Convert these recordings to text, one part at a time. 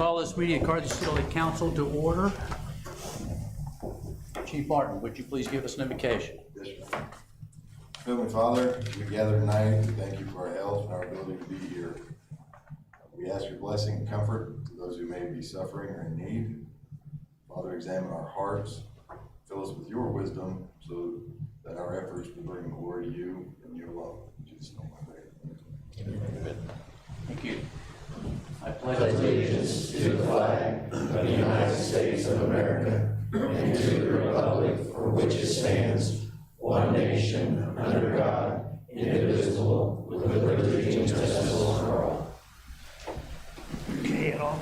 call this meeting of Carthage City Lake Council to order. Chief Martin, would you please give us an invocation? Yes, sir. Heavenly Father, we gather tonight to thank you for our health and our ability to be here. We ask your blessing and comfort to those who may be suffering or in need. Father, examine our hearts. Fill us with your wisdom so that our efforts will bring glory to you and you alone. In Jesus' name I pray. Amen. Thank you. I pledge pledge allegiance to the flag of the United States of America and to the republic for which it stands, one nation, under God, indivisible, with liberty and justice for all. Okay, all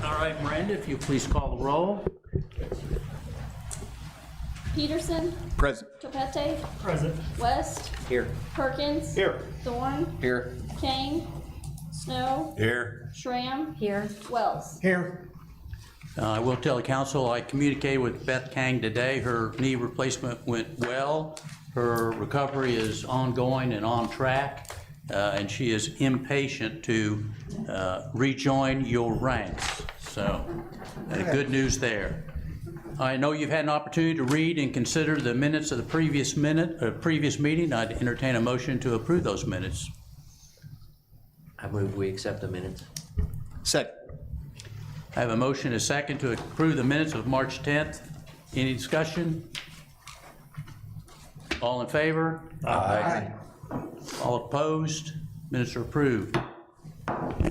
right, Miranda, if you please call the roll. Peterson. Present. Topete. Present. West. Here. Perkins. Here. Thorne. Here. Kane. Snow. Here. Schramm. Here. Wells. Here. I will tell the council I communicated with Beth Kang today. Her knee replacement went well. Her recovery is ongoing and on track, and she is impatient to rejoin your ranks. So, good news there. I know you've had an opportunity to read and consider the minutes of the previous meeting. I'd entertain a motion to approve those minutes. I move we accept the minutes. Second. I have a motion and a second to approve the minutes of March 10th. Any discussion? All in favor? Aye. All opposed? Minutes are approved. All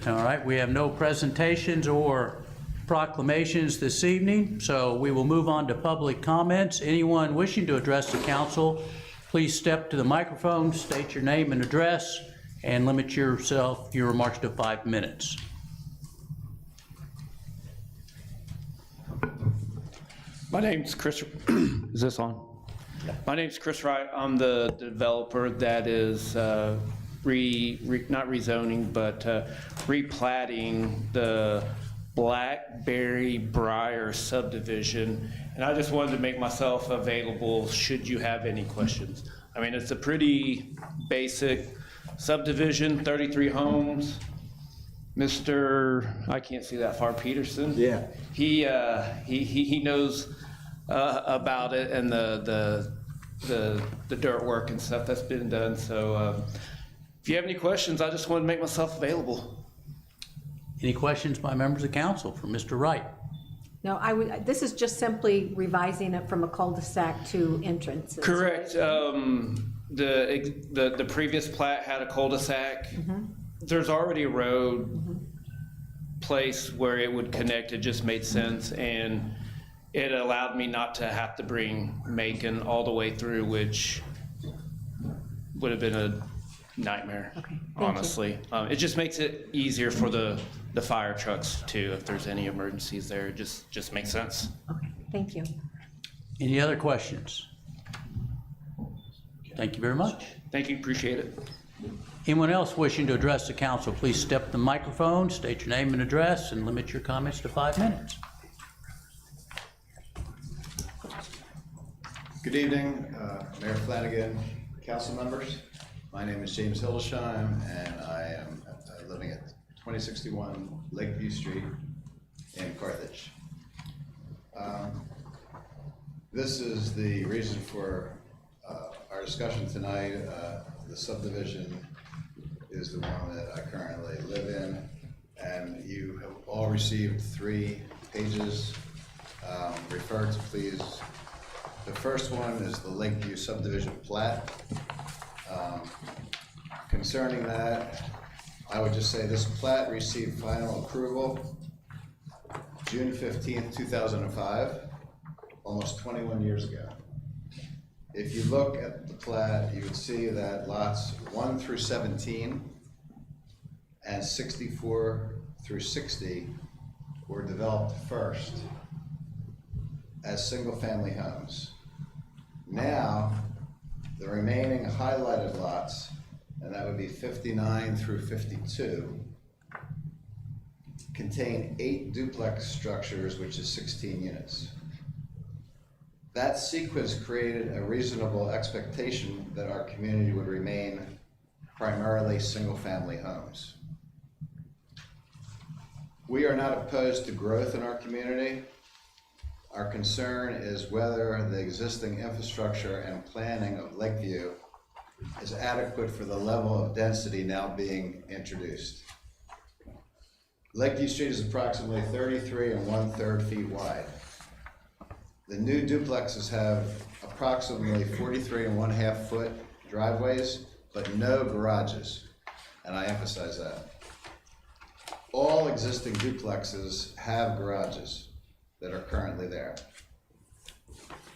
right, we have no presentations or proclamations this evening, so we will move on to public comments. Anyone wishing to address the council, please step to the microphone, state your name and address, and limit your remarks to 5 minutes. My name's Chris. Is this on? My name's Chris Wright. I'm the developer that is not rezoning, but replatting the Blackberry Briar subdivision. And I just wanted to make myself available should you have any questions. I mean, it's a pretty basic subdivision, 33 homes. Mr. I can't see that far, Peterson. Yeah. He knows about it and the dirt work and stuff that's been done. So if you have any questions, I just want to make myself available. Any questions by members of council for Mr. Wright? No, this is just simply revising it from a cul-de-sac to entrances. Correct. The previous plat had a cul-de-sac. Mm-hmm. There's already a road place where it would connect. It just made sense, and it allowed me not to have to bring Macon all the way through, which would have been a nightmare. Okay, thank honestly. It just makes it easier for the fire trucks too. If there's any emergencies there, it just makes sense. Okay, thank you. Any other questions? Thank you very much. Thank you, appreciate it. Anyone else wishing to address the council, please step to the microphone, state your name and address, and limit your comments to 5 minutes. Good evening, Mayor Flanagan, council members. My name is James Hildesheim, and I am living at 2061 Lakeview Street in Carthage. This is the reason for our discussion tonight. The subdivision is the one that I currently live in, and you have all received 3 pages. Refer to, please. The first one is the Lakeview subdivision plat. Concerning that, I would just say this plat received final approval June 15th, 2005, almost 21 years ago. If you look at the plat, you would see that lots 1 through 17 and 64 through 60 were developed first as single-family homes. Now, the remaining highlighted lots, and that would be 59 through 52, contain 8 duplex structures, which is 16 units. That sequence created a reasonable expectation that our community would remain primarily single-family homes. We are not opposed to growth in our community. Our concern is whether the existing infrastructure and planning of Lakeview is adequate for the level of density now being introduced. Lakeview Street is approximately 33 1/3 feet wide. The new duplexes have approximately 43 1/2 foot driveways, but no garages, and I emphasize that. All existing duplexes have garages that are currently there.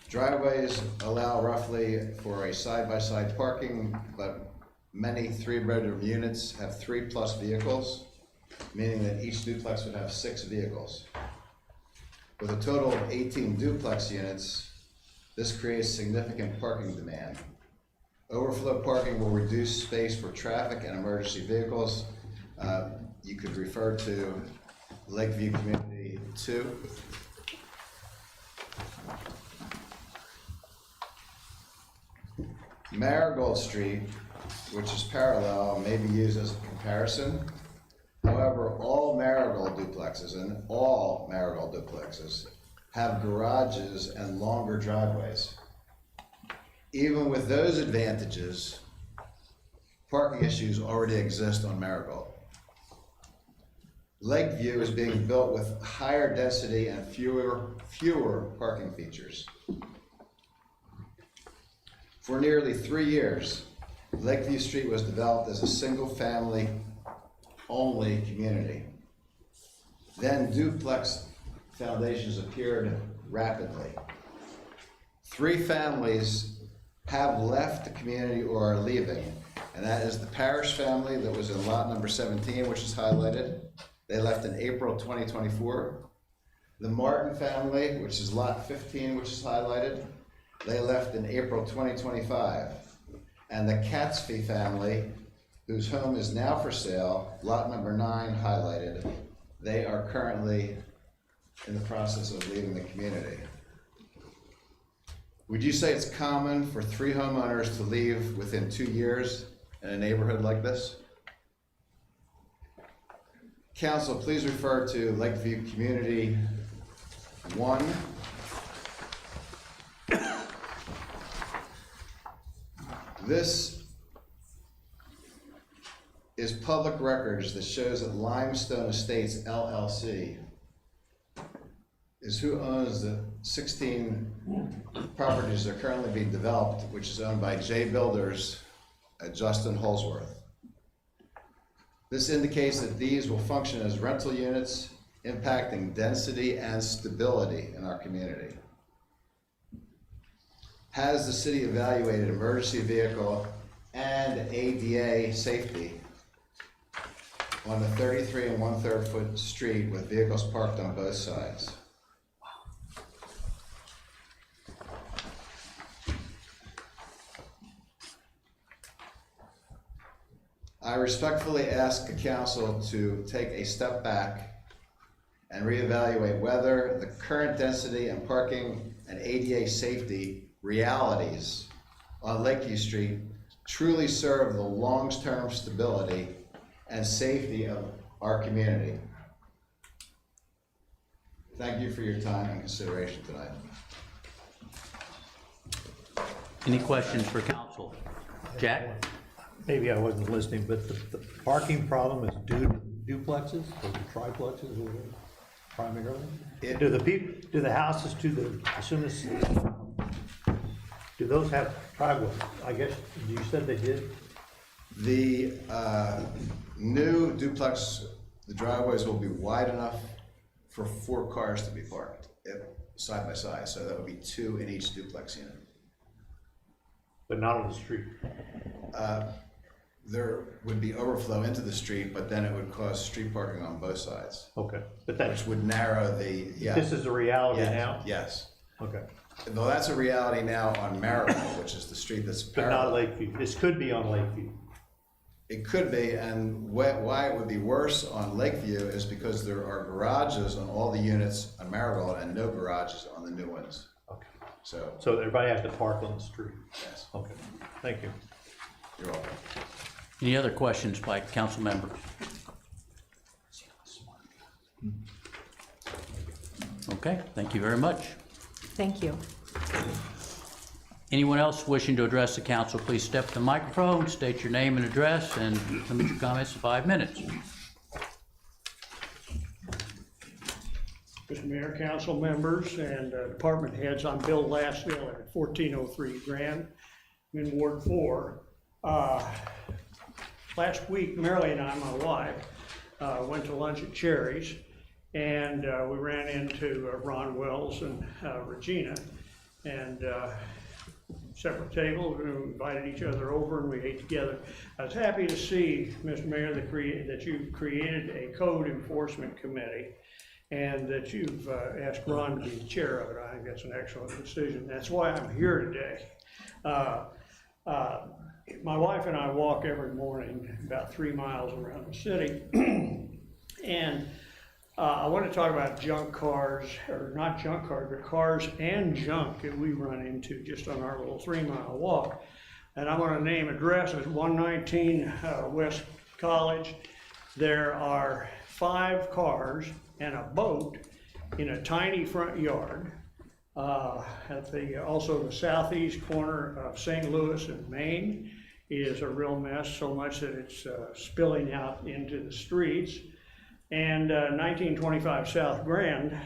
Driveways allow roughly for a side-by-side parking, but many three-bedroom units have 3+ vehicles, meaning that each duplex would have 6 vehicles. With a total of 18 duplex units, this creates significant parking demand. Overflow parking will reduce space for traffic and emergency vehicles. You could refer to Lakeview Community 2. Marigold Street, which is parallel, may be used as a comparison. However, all Marigold duplexes have garages and longer driveways. Even with those advantages, parking issues already exist on Marigold. Lakeview is being built with higher density and fewer parking features. For nearly 3 years, Lakeview Street was developed as a single-family only community. Then duplex foundations appeared rapidly. 3 families have left the community or are leaving, and that is the Parish family that was in lot number 17, which is highlighted. They left in April 2024. The Martin family, which is lot 15, which is highlighted, they left in April 2025. And the Catsby family, whose home is now for sale, lot number 9 highlighted, they are currently in the process of leaving the community. Would you say it's common for 3 homeowners to leave within 2 years in a neighborhood like this? Council, please refer to Lakeview Community 1. This is public records that shows that Limestone Estates LLC is who owns the 16 properties that are currently being developed, which is owned by J Builders at Justin Holsworth. This indicates that these will function as rental units, impacting density and stability in our community. Has the city evaluated emergency vehicle and ADA safety on the 33 1/3 foot street with vehicles parked on both sides? I respectfully ask the council to take a step back and reevaluate whether the current density and parking and ADA safety realities on Lakeview Street truly serve the long-term stability and safety of our community. Thank you for your time and consideration tonight. Any questions for council? Jack? Maybe I wasn't listening, but the parking problem is due to duplexes or triplexes or whatever, primarily? Do the houses as soon as, do those have driveways? I guess, you said they did? The new duplex, the driveways will be wide enough for 4 cars to be parked side by side, so that would be 2 in each duplex unit. But not on the street? There would be overflow into the street, but then it would cause street parking on both sides, Okay, but that's, which would narrow the, yeah. this is the reality Yes, now? Yes. Okay, Though that's a reality now on Marigold, which is the street that's but not parallel. Lakeview. This could be on Lakeview. It could be, and why it would be worse on Lakeview is because there are garages on all the units on Marigold and no garages on the new ones. Okay. So, So everybody has to park on the street? yes, Okay, thank you. you're welcome. Any other questions by council members? Okay, thank you very much. Thank you. Anyone else wishing to address the council, please step to the microphone, state your name and address, and limit your comments to 5 minutes. Mr. Mayor, council members, and department heads, I'm Bill Lassdale at 1403 Grand in Ward 4. Last week, Marilee and I, my wife, went to lunch at Cherry's, and we ran into Ron Wells and Regina, and separate tables, we invited each other over and we ate together. I was happy to see, Mr. Mayor, that you've created a code enforcement committee and that you've asked Ron to be the chair of it. I think that's an excellent decision. That's why I'm here today. My wife and I walk every morning about 3 miles around the city. And I want to talk about junk cars, or not junk cars, but cars and junk that we run into just on our little 3-mile walk. And I'm going to name addresses, 119 West College. There are 5 cars and a boat in a tiny front yard. Also the southeast corner of St. Louis and Maine is a real mess, so much that it's spilling out into the streets. And 1925 South Grand,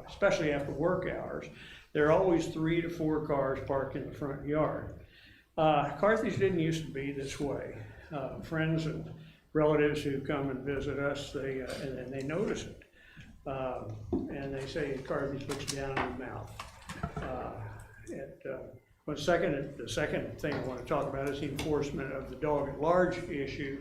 especially after work hours, there are always 3 to 4 cars parked in the front yard. Carthage didn't used to be this way. Friends and relatives who come and visit us, and they notice it. And they say Carthage looks down in the mouth. The second thing I want to talk about is the enforcement of the dog at large issue.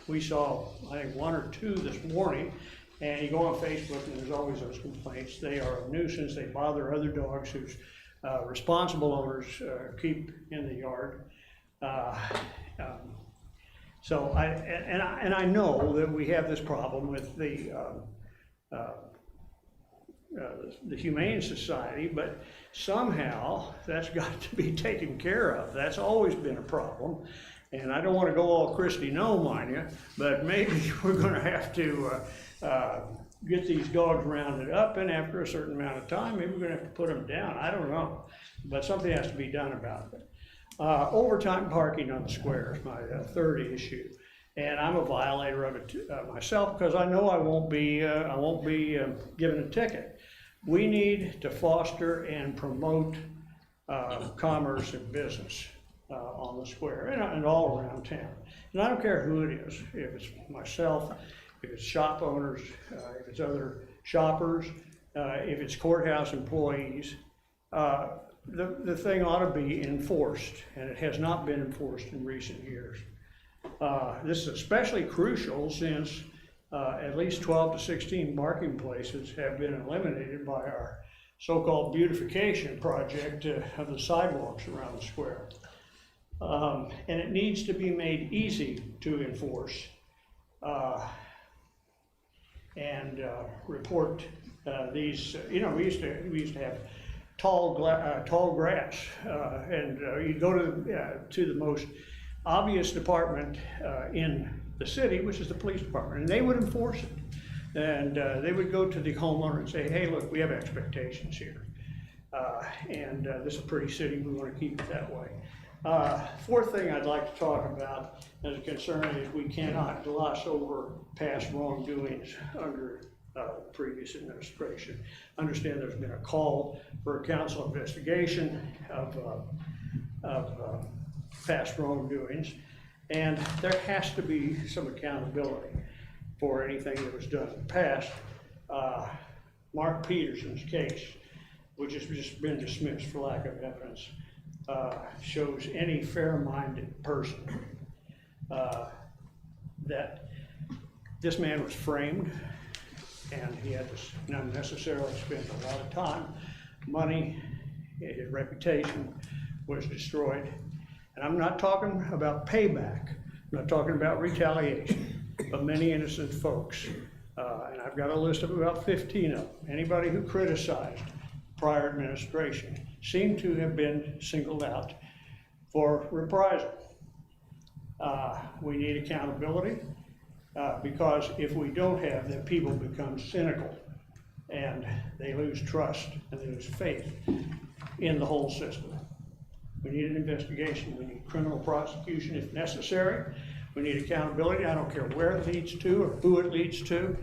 We saw, I think, 1 or 2 this morning, and you go on Facebook and there's always those complaints. They are a nuisance, they bother other dogs whose responsible owners keep in the yard. So I know that we have this problem with the Humane Society, but somehow that's got to be taken care of. That's always been a problem. And I don't want to go all Christy Gnome on you, but maybe we're going to have to get these dogs rounded up, and after a certain amount of time, maybe we're going to have to put them down. I don't know, but something has to be done about it. Overtime parking on the square is my third issue, and I'm a violator of it myself because I know I won't be given a ticket. We need to foster and promote commerce and business on the square and all around town. And I don't care who it is, if it's myself, if it's shop owners, if it's other shoppers, if it's courthouse employees. The thing ought to be enforced, and it has not been enforced in recent years. This is especially crucial since at least 12 to 16 parking places have been eliminated by our so-called beautification project of the sidewalks around the square. And it needs to be made easy to enforce and report these. You know, we used to have tall grass, and you go to the most obvious department in the city, which is the police department, and they would enforce it. And they would go to the homeowner and say, hey, look, we have expectations here. And this is a pretty city, we want to keep it that way. Fourth thing I'd like to talk about as a concern is we cannot gloss over past wrongdoings under previous administration. Understand there's been a call for a council investigation of past wrongdoings, and there has to be some accountability for anything that was done in the past. Mark Peterson's case, which has just been dismissed for lack of evidence, shows any fair-minded person that this man was framed and he had to not necessarily spend a lot of time, money, his reputation was destroyed. And I'm not talking about payback, I'm not talking about retaliation, but many innocent folks. And I've got a list of about 15 of them. Anybody who criticized prior administration seemed to have been singled out for reprisal. We need accountability because if we don't have, then people become cynical and they lose trust and they lose faith in the whole system. We need an investigation, we need criminal prosecution if necessary, we need accountability, I don't care where it leads to or who it leads to.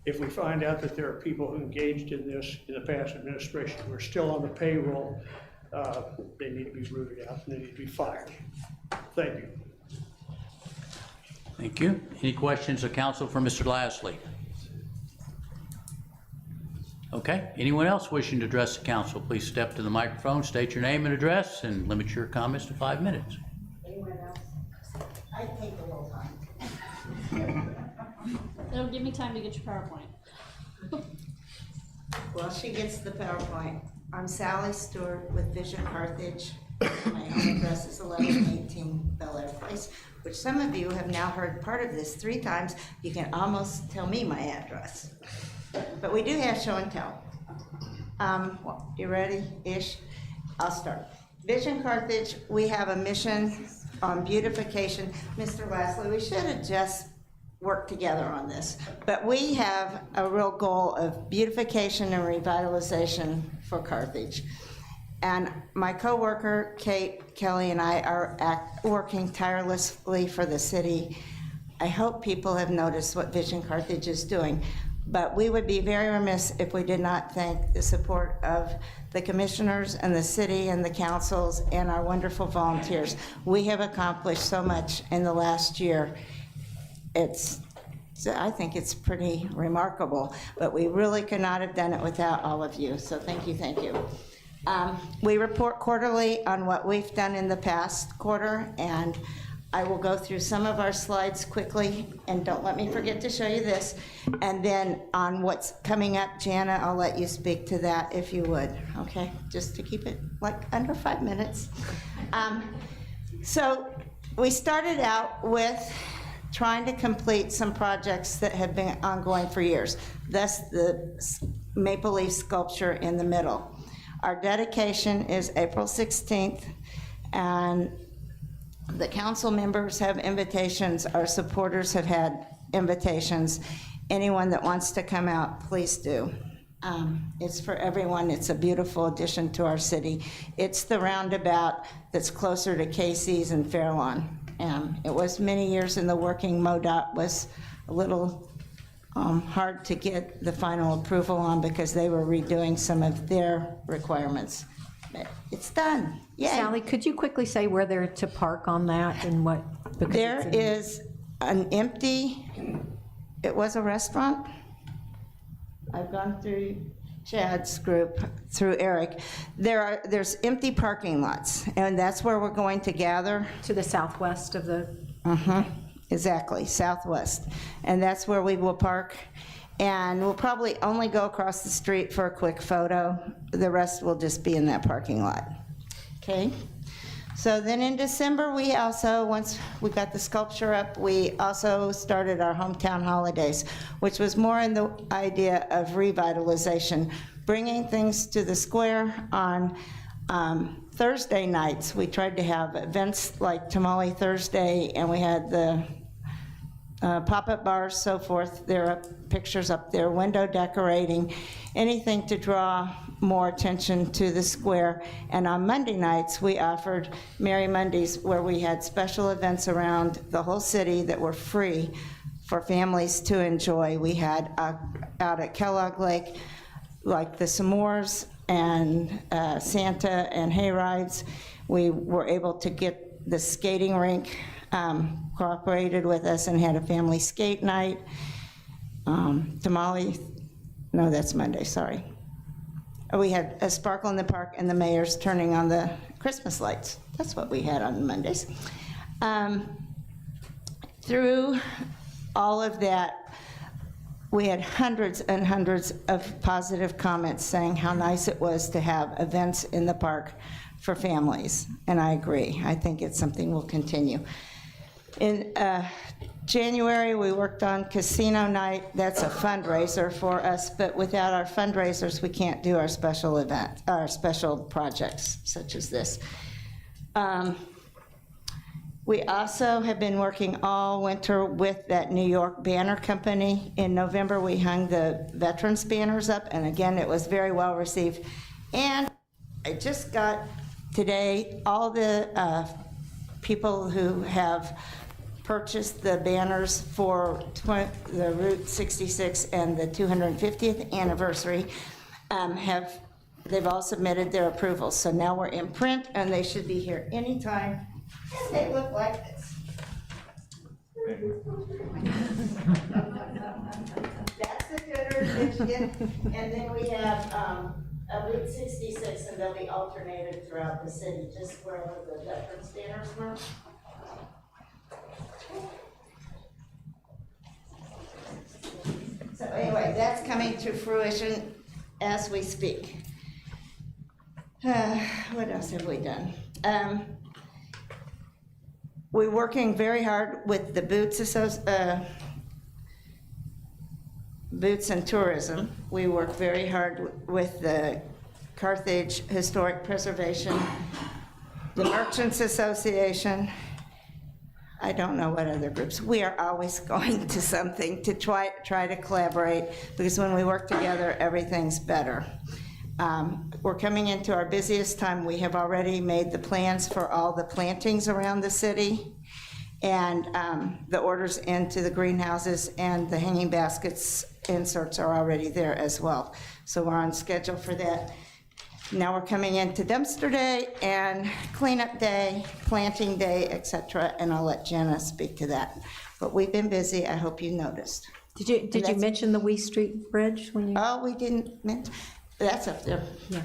If we find out that there are people who engaged in this in the past administration who are still on the payroll, they need to be rooted out and they need to be fired. Thank you. Thank you. Any questions of council for Mr. Lasley? Okay, anyone else wishing to address the council, please step to the microphone, state your name and address, and limit your comments to 5 minutes. Anyone else? I take a little time. It'll give me time to get your PowerPoint. Well, she gets the PowerPoint. I'm Sally Stewart with Vision Carthage. My home address is 1118 Bel Air Place, which some of you have now heard part of this 3 times. You can almost tell me my address. But we do have show and tell. You ready-ish? I'll start. Vision Carthage, we have a mission on beautification. Mr. Lasley, we should have just worked together on this. But we have a real goal of beautification and revitalization for Carthage. And my coworker, Kate Kelly, and I are working tirelessly for the city. I hope people have noticed what Vision Carthage is doing. But we would be very remiss if we did not thank the support of the commissioners and the city and the councils and our wonderful volunteers. We have accomplished so much in the last year. I think it's pretty remarkable, but we really could not have done it without all of you. So thank you, thank you. We report quarterly on what we've done in the past quarter, and I will go through some of our slides quickly, and don't let me forget to show you this. And then on what's coming up, Jana, I'll let you speak to that if you would, okay? Just to keep it like under 5 minutes. So we started out with trying to complete some projects that had been ongoing for years. Thus the maple leaf sculpture in the middle. Our dedication is April 16th, and the council members have invitations, our supporters have had invitations. Anyone that wants to come out, please do. It's for everyone, it's a beautiful addition to our city. It's the roundabout that's closer to Casey's and Fairlawn. It was many years in the working. MoDOT was a little hard to get the final approval on because they were redoing some of their requirements. But it's done, yay. Sally, could you quickly say where they're to park on that and what? because There it's in- is an empty, it was a restaurant. I've gone through Chad's group, through Eric. There's empty parking lots, and that's where we're going to gather. To the southwest of the, Exactly, southwest. And that's where we will park. And we'll probably only go across the street for a quick photo. The rest will just be in that parking lot. Okay? So then in December, we also, once we got the sculpture up, we also started our hometown holidays, which was more in the idea of revitalization, bringing things to the square on Thursday nights. We tried to have events like Tamale Thursday, and we had the pop-up bars, so forth. There are pictures up there, window decorating, anything to draw more attention to the square. And on Monday nights, we offered Merry Mondays, where we had special events around the whole city that were free for families to enjoy. We had out at Kellogg Lake, like the s'mores and Santa and hay rides. We were able to get the skating rink cooperated with us and had a family skate night. Tamale, no, that's Monday, sorry. We had a sparkle in the park and the mayor's turning on the Christmas lights. That's what we had on Mondays. Through all of that, we had hundreds and hundreds of positive comments saying how nice it was to have events in the park for families, and I agree. I think it's something we'll continue. In January, we worked on Casino Night. That's a fundraiser for us, but without our fundraisers, we can't do our special event, our special projects such as this. We also have been working all winter with that New York banner company. In November, we hung the veterans banners up, and again, it was very well received. And I just got today all the people who have purchased the banners for the Route 66 and the 250th anniversary they've all submitted their approvals. So now we're in print, and they should be here anytime. And they look like this. That's the Goodrich, Michigan. And then we have a Route 66, and they'll be alternated throughout the city, just wherever the veterans banners were. So anyway, that's coming to fruition as we speak. What else have we done? We're working very hard with the Boots and Tourism. We work very hard with the Carthage Historic Preservation, the Merchants Association. I don't know what other groups. We are always going to something to try to collaborate, because when we work together, everything's better. We're coming into our busiest time. We have already made the plans for all the plantings around the city, and the orders into the greenhouses and the hanging baskets inserts are already there as well. So we're on schedule for that. Now we're coming into dumpster day and cleanup day, planting day, etc., and I'll let Jenna speak to that. But we've been busy. I hope you noticed. Did you mention the Wee Street Bridge when you? Oh, we didn't mention. That's up there. Yeah.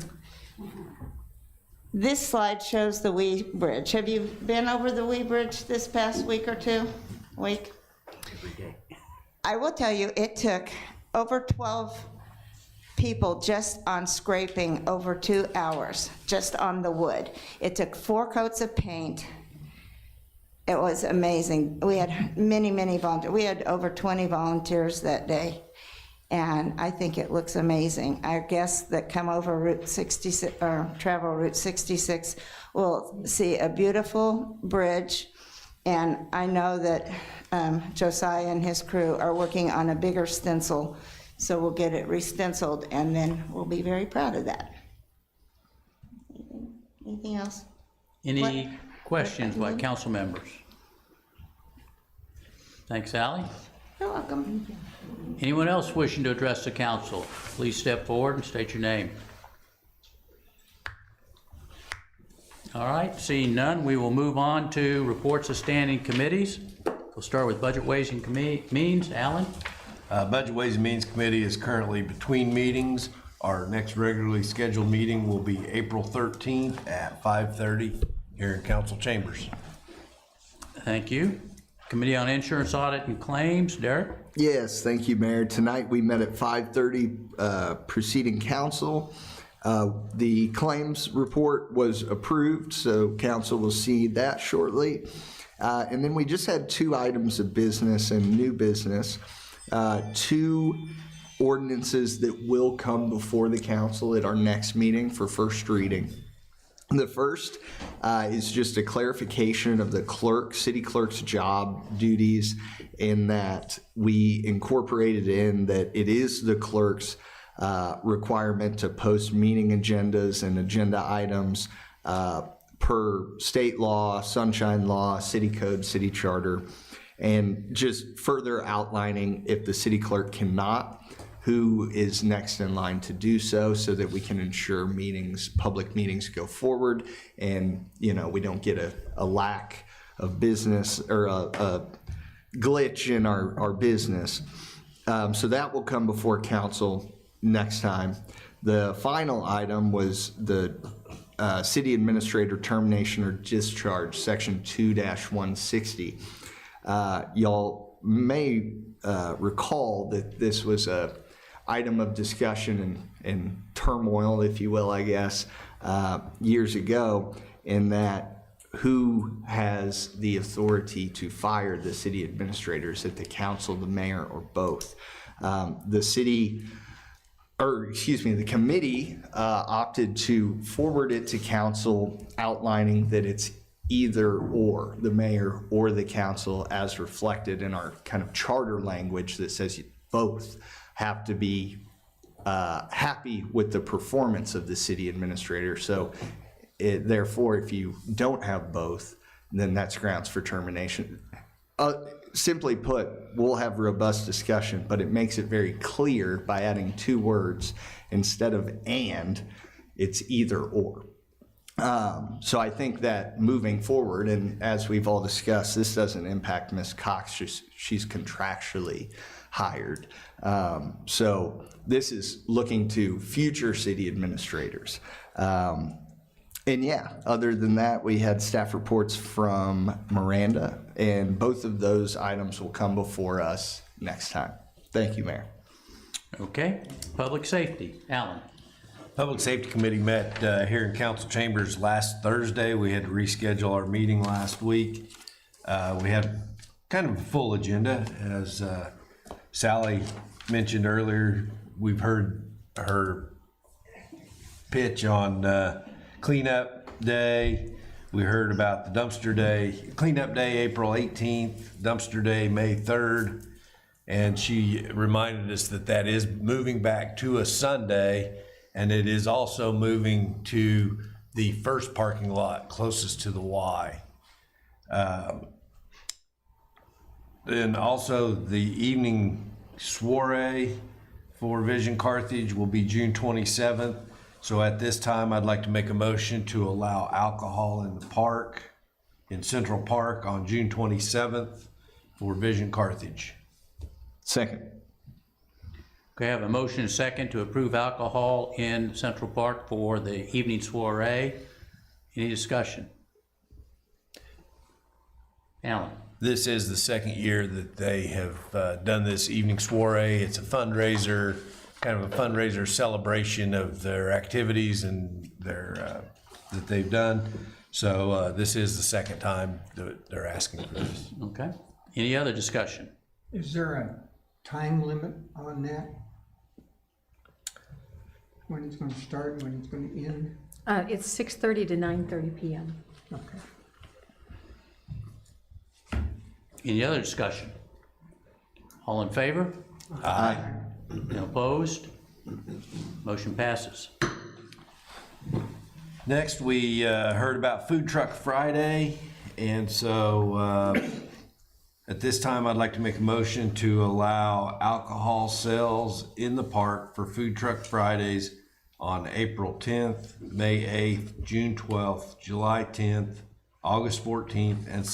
This slide shows the Wee Bridge. Have you been over the Wee Bridge this past week or two? Week? Every day. I will tell you, it took over 12 people just on scraping over 2 hours, just on the wood. It took 4 coats of paint. It was amazing. We had many, many volunteers. We had over 20 volunteers that day. And I think it looks amazing. Our guests that come over Route 66, or travel Route 66, will see a beautiful bridge. And I know that Josiah and his crew are working on a bigger stencil, so we'll get it re-stenciled, and then we'll be very proud of that. Anything else? Any questions by council members? Thanks, Ally. You're welcome. Anyone else wishing to address the council, please step forward and state your name. All right, seeing none, we will move on to reports of standing committees. We'll start with Budget, Ways, and Means. Alan? Budget, Ways, and Means Committee is currently between meetings. Our next regularly scheduled meeting will be April 13th at 5:30 here in council chambers. Thank you. Committee on Insurance, Audit, and Claims. Derek? Yes, thank you, Mayor. Tonight we met at 5:30, preceding council. The claims report was approved, so council will see that shortly. And then we just had 2 items of business and new business. 2 ordinances that will come before the council at our next meeting for first reading. The first is just a clarification of the city clerk's job duties, in that we incorporated in that it is the clerk's requirement to post meeting agendas and agenda items per state law, sunshine law, city code, city charter, and just further outlining, if the city clerk cannot, who is next in line to do so, so that we can ensure meetings, public meetings go forward, and we don't get a lack of business or a glitch in our business. So that will come before council next time. The final item was the city administrator termination or discharge, section 2-160. Y'all may recall that this was a item of discussion and turmoil, if you will, I guess, years ago, in that who has the authority to fire the city administrators, at the council, the mayor, or both. The committee opted to forward it to council, outlining that it's either or, the mayor or the council, as reflected in our kind of charter language that says both have to be happy with the performance of the city administrator. So therefore, if you don't have both, then that's grounds for termination. Simply put, we'll have robust discussion, but it makes it very clear by adding two words instead of and, it's either or. So I think that moving forward, and as we've all discussed, this doesn't impact Ms. Cox, she's contractually hired. So this is looking to future city administrators. And yeah, other than that, we had staff reports from Miranda, and both of those items will come before us next time. Thank you, Mayor. Okay, public safety, Alan. Public Safety Committee met here in council chambers last Thursday. We had to reschedule our meeting last week. We had kind of a full agenda. As Sally mentioned earlier, we've heard her pitch on cleanup day. We heard about the dumpster day, cleanup day, April 18th, dumpster day, May 3rd. And she reminded us that that is moving back to a Sunday, and it is also moving to the first parking lot closest to the Y. Then also the evening soiree for Vision Carthage will be June 27th. So at this time, I'd like to make a motion to allow alcohol in the park, in Central Park on June 27th for Vision Carthage. Second. Okay, I have a motion and a second to approve alcohol in Central Park for the evening soiree. Any discussion? Alan? This is the second year that they have done this evening soiree. It's a fundraiser, kind of a fundraiser celebration of their activities and their that they've done. So this is the second time that they're asking for this. Okay. Any other discussion? Is there a time limit on that? When it's going to start and when it's going to end? It's 6:30 to 9:30 p.m. Okay. Any other discussion? All in favor? Aye. Any opposed? Motion passes. Next, we heard about Food Truck Friday, and so at this time, I'd like to make a motion to allow alcohol sales in the park for Food Truck Fridays on April 10th, May 8th, June 12th, July 10th, August 14th, and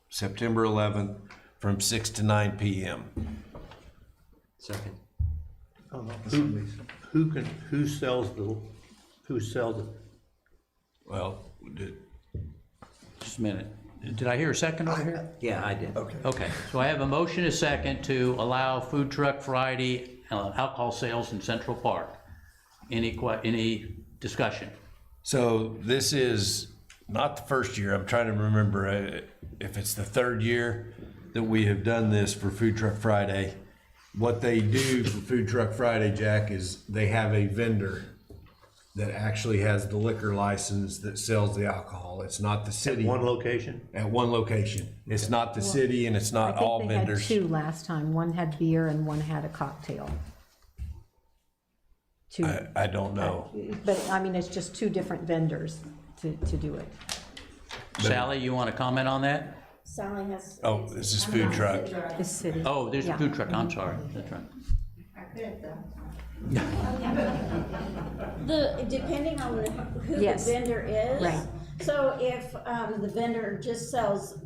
September 11th from 6 to 9 p.m. Second. Who sells it? Well, Just a minute. Did I hear a second over here? Yeah, I did. Okay, so I have a motion and a second to allow Food Truck Friday alcohol sales in Central Park. Any discussion? so this is not the first year. I'm trying to remember if it's the third year that we have done this for Food Truck Friday. What they do for Food Truck Friday, Jack, is they have a vendor that actually has the liquor license that sells the alcohol. It's not the city. One location? At one location. It's not the city and it's not all I think they had vendors. two last time. One had beer and one had a cocktail. Two. I don't know. But, I mean, it's just two different vendors to do it. Sally, you want to comment on that? Sally has. Oh, this is food truck. This city. Oh, there's a Yeah. food truck, I'm sorry, that's right. Depending on who the Yes. vendor is. Right. So if the vendor just sells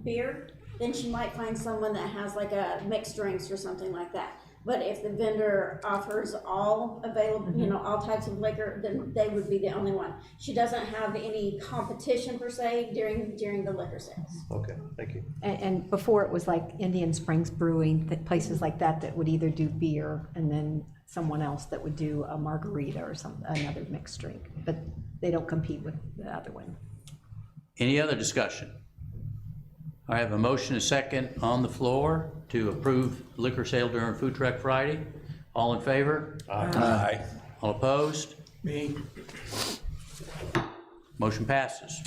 beer, then she might find someone that has like a mixed drinks or something like that. But if the vendor offers all available, all types of liquor, then they would be the only one. She doesn't have any competition per se during the liquor sales. Okay, thank you. And before it was like Indian Springs Brewing, places like that would either do beer and then someone else that would do a margarita or another mixed drink. But they don't compete with the other one. Any other discussion? I have a motion and a second on the floor to approve liquor sale during Food Truck Friday. All in favor? Aye. All opposed? Me? Motion passes.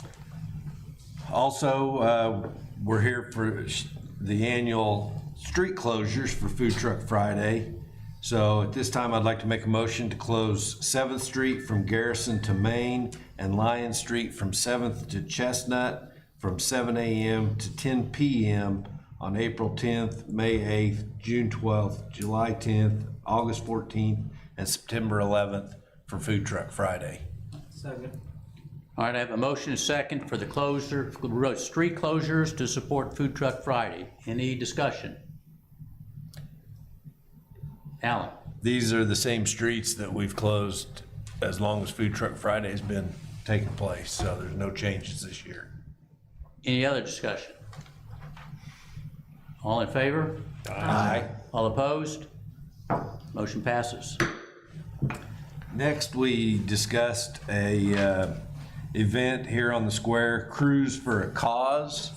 Also, we're here for the annual street closures for Food Truck Friday. So at this time, I'd like to make a motion to close 7th Street from Garrison to Main and Lion Street from 7th to Chestnut from 7 a.m. to 10 p.m. on April 10th, May 8th, June 12th, July 10th, August 14th, and September 11th for Food Truck Friday. Second. All right, I have a motion and a second for the street closures to support Food Truck Friday. Any discussion? Alan? These are the same streets that we've closed as long as Food Truck Friday has been taking place, so there's no changes this year. Any other discussion? All in favor? Aye. All opposed? Motion passes. Next, we discussed a event here on the square, Cruise for a Cause,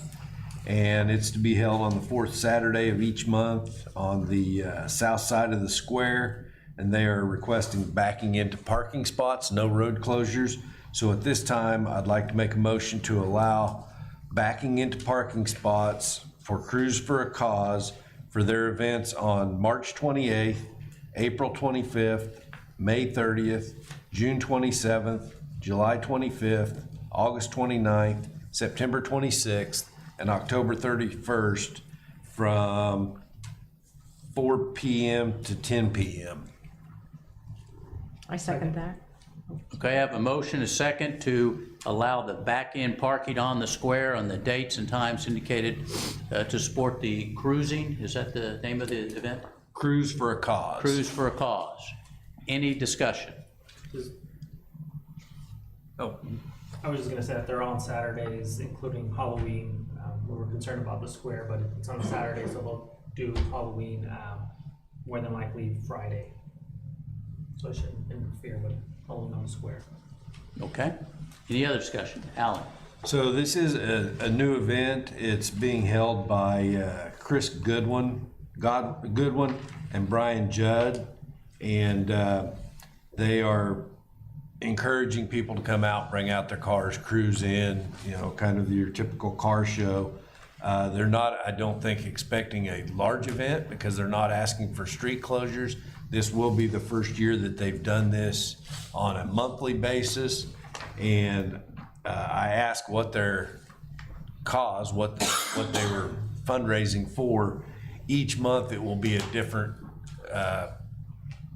and it's to be held on the 4th Saturday of each month on the south side of the square, and they are requesting backing into parking spots, no road closures. So at this time, I'd like to make a motion to allow backing into parking spots for Cruise for a Cause for their events on March 28th, April 25th, May 30th, June 27th, July 25th, August 29th, September 26th, and October 31st from 4 p.m. to 10 p.m. I second that. Okay, I have a motion, a second, to allow the back-end parking on the square on the dates and times indicated to support the cruising. Is that the name of the event? Cruise for a Cause. Cruise for a Cause. Any discussion? Oh, I was just gonna say that they're on Saturdays, including Halloween. We were concerned about the square, but it's on Saturday, so they'll do Halloween, more than likely Friday. So it shouldn't interfere with Halloween on the square. Okay. Any other discussion? Alan? so this is a new event. It's being held by Chris Goodwin and Brian Judd, and they are encouraging people to come out, bring out their cars, cruise in, kind of your typical car show. They're not, I don't think, expecting a large event because they're not asking for street closures. This will be the first year that they've done this on a monthly basis. And I asked what their cause, what they were fundraising for. Each month it will be a different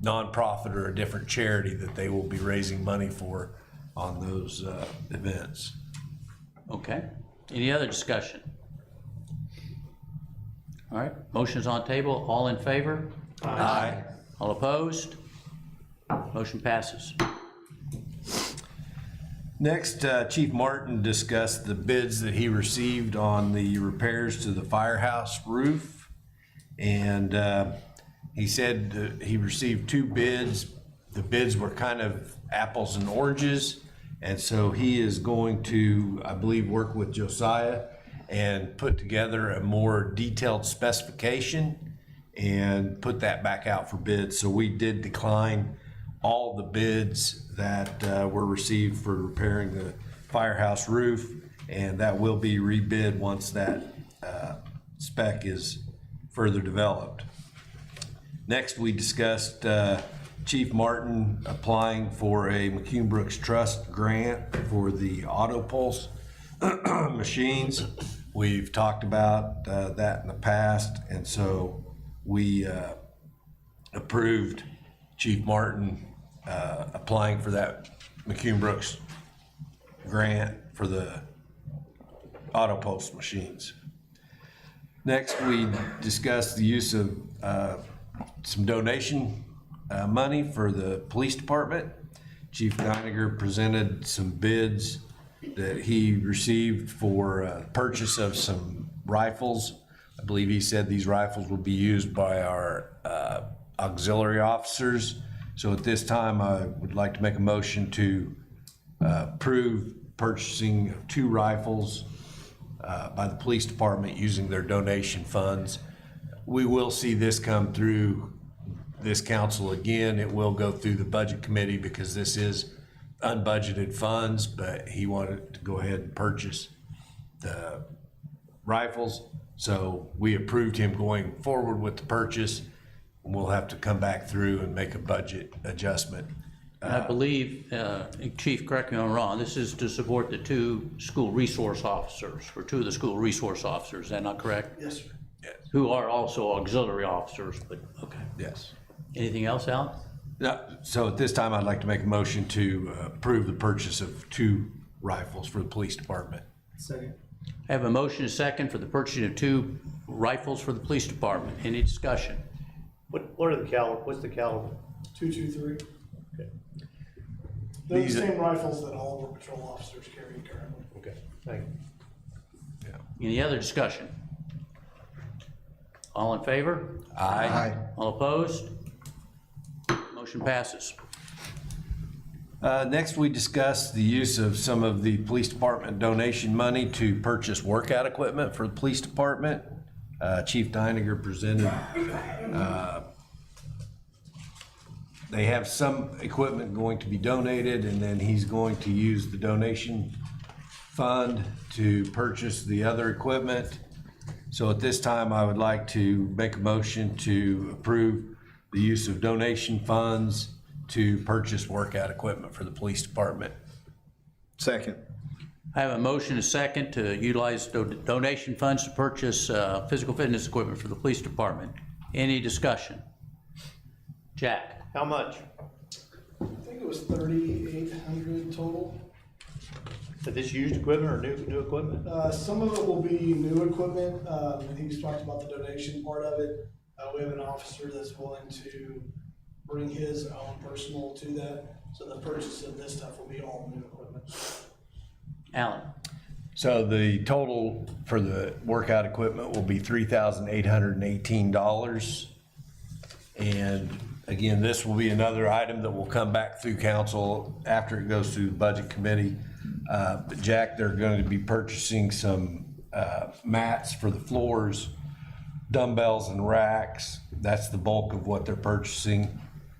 nonprofit or a different charity that they will be raising money for on those events. Okay. Any other discussion? All right, motion's on table. All in favor? Aye. All opposed? Motion passes. Next, Chief Martin discussed the bids that he received on the repairs to the firehouse roof. And he said that he received 2 bids. The bids were kind of apples and oranges. And so he is going to, I believe, work with Josiah and put together a more detailed specification and put that back out for bids. So we did decline all the bids that were received for repairing the firehouse roof, and that will be rebid once that spec is further developed. Next, we discussed Chief Martin applying for a McCune Brooks Trust grant for the AutoPulse machines. We've talked about that in the past, and so we approved Chief Martin applying for that McCune Brooks grant for the AutoPulse machines. Next, we discussed the use of some donation money for the police department. Chief Geiniger presented some bids that he received for purchase of some rifles. I believe he said these rifles will be used by our auxiliary officers. So at this time, I would like to make a motion to approve purchasing 2 rifles by the police department using their donation funds. We will see this come through this council again. It will go through the budget committee because this is unbudgeted funds, but he wanted to go ahead and purchase the rifles. So we approved him going forward with the purchase. We'll have to come back through and make a budget adjustment. I believe, Chief, correct me if I'm wrong, this is to support the two school resource officers, or two of the school resource officers, is that not correct? Yes, sir. Who are also auxiliary officers, but, okay. Yes. Anything else, Alan? No, so at this time, I'd like to make a motion to approve the purchase of 2 rifles for the police department. Second. I have a motion and a second for the purchasing of 2 rifles for the police department. Any discussion? What are the caliber, what's the caliber? .223. Okay. They're the These are- same rifles that all of our patrol officers carry currently. Okay, thank you. Any other discussion? All in favor? Aye. All opposed? Motion passes. Next, we discussed the use of some of the police department donation money to purchase workout equipment for the police department. Chief Deininger presented. They have some equipment going to be donated, and then he's going to use the donation fund to purchase the other equipment. So at this time, I would like to make a motion to approve the use of donation funds to purchase workout equipment for the police department. Second. I have a motion and a second to utilize donation funds to purchase physical fitness equipment for the police department. Any discussion? Jack? How much? I think it was 3,800 total. Is this used equipment or new equipment? Some of it will be new equipment. He's talked about the donation part of it. We have an officer that's willing to bring his own personal to that. So the purchase of this stuff will be all new equipment. Alan? So the total for the workout equipment will be $3,818. And again, this will be another item that will come back through council after it goes through the budget committee. But Jack, they're going to be purchasing some mats for the floors, dumbbells and racks. That's the bulk of what they're purchasing.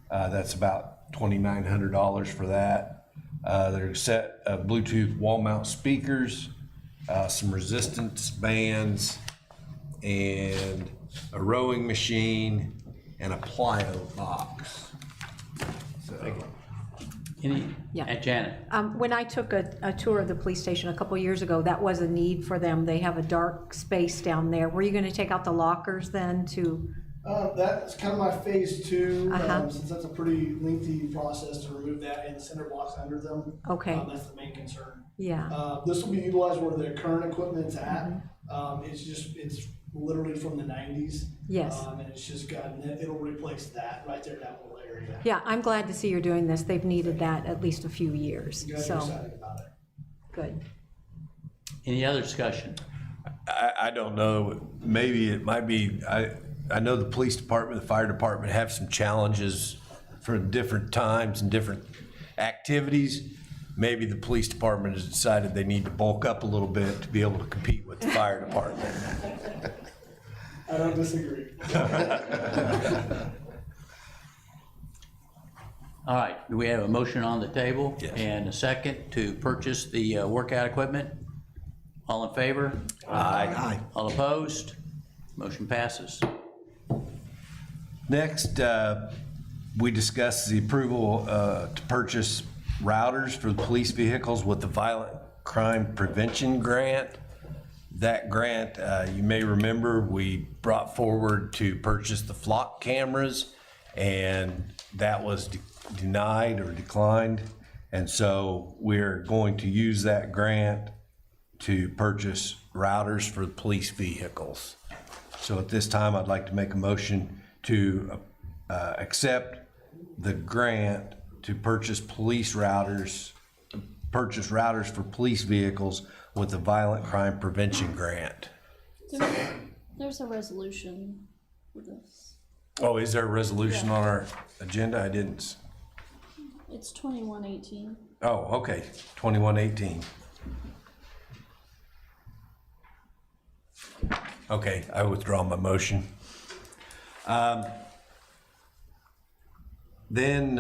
That's about $2,900 for that. They're a set of Bluetooth wall mount speakers, some resistance bands, and a rowing machine, and a plyo box. So, Any? Yeah. Janet? When I took a tour of the police station a couple years ago, that was a need for them. They have a dark space down there. Were you gonna take out the lockers then to? That's kind of my phase 2, Uh-huh. since that's a pretty lengthy process to remove that and the cinder blocks under them. Okay. That's the main concern. Yeah. This will be utilized where the current equipment's at. It's literally from the 90s. Yes. And it's just it'll replace that right there, that little area. Yeah, I'm glad to see you're doing this. They've needed that at least a few years, You guys are so, excited about it. good. Any other discussion? I don't know, maybe it might be, I know the police department, the fire department have some challenges for different times and different activities. Maybe the police department has decided they need to bulk up a little bit to be able to compete with the fire department. I don't disagree. All right, do we have a motion on the table? Yes. And a second to purchase the workout equipment? All in favor? Aye. All opposed? Motion passes. Next, we discussed the approval to purchase routers for the police vehicles with the Violent Crime Prevention Grant. That grant, you may remember, we brought forward to purchase the flock cameras, and that was denied or declined. And so we're going to use that grant to purchase routers for the police vehicles. So at this time, I'd like to make a motion to accept the grant to purchase routers for police vehicles with the Violent Crime Prevention Grant. There's a resolution for this. Oh, is there a resolution on our agenda? I didn't. It's 2118. Oh, okay, 2118. Okay, I withdraw my motion. Then,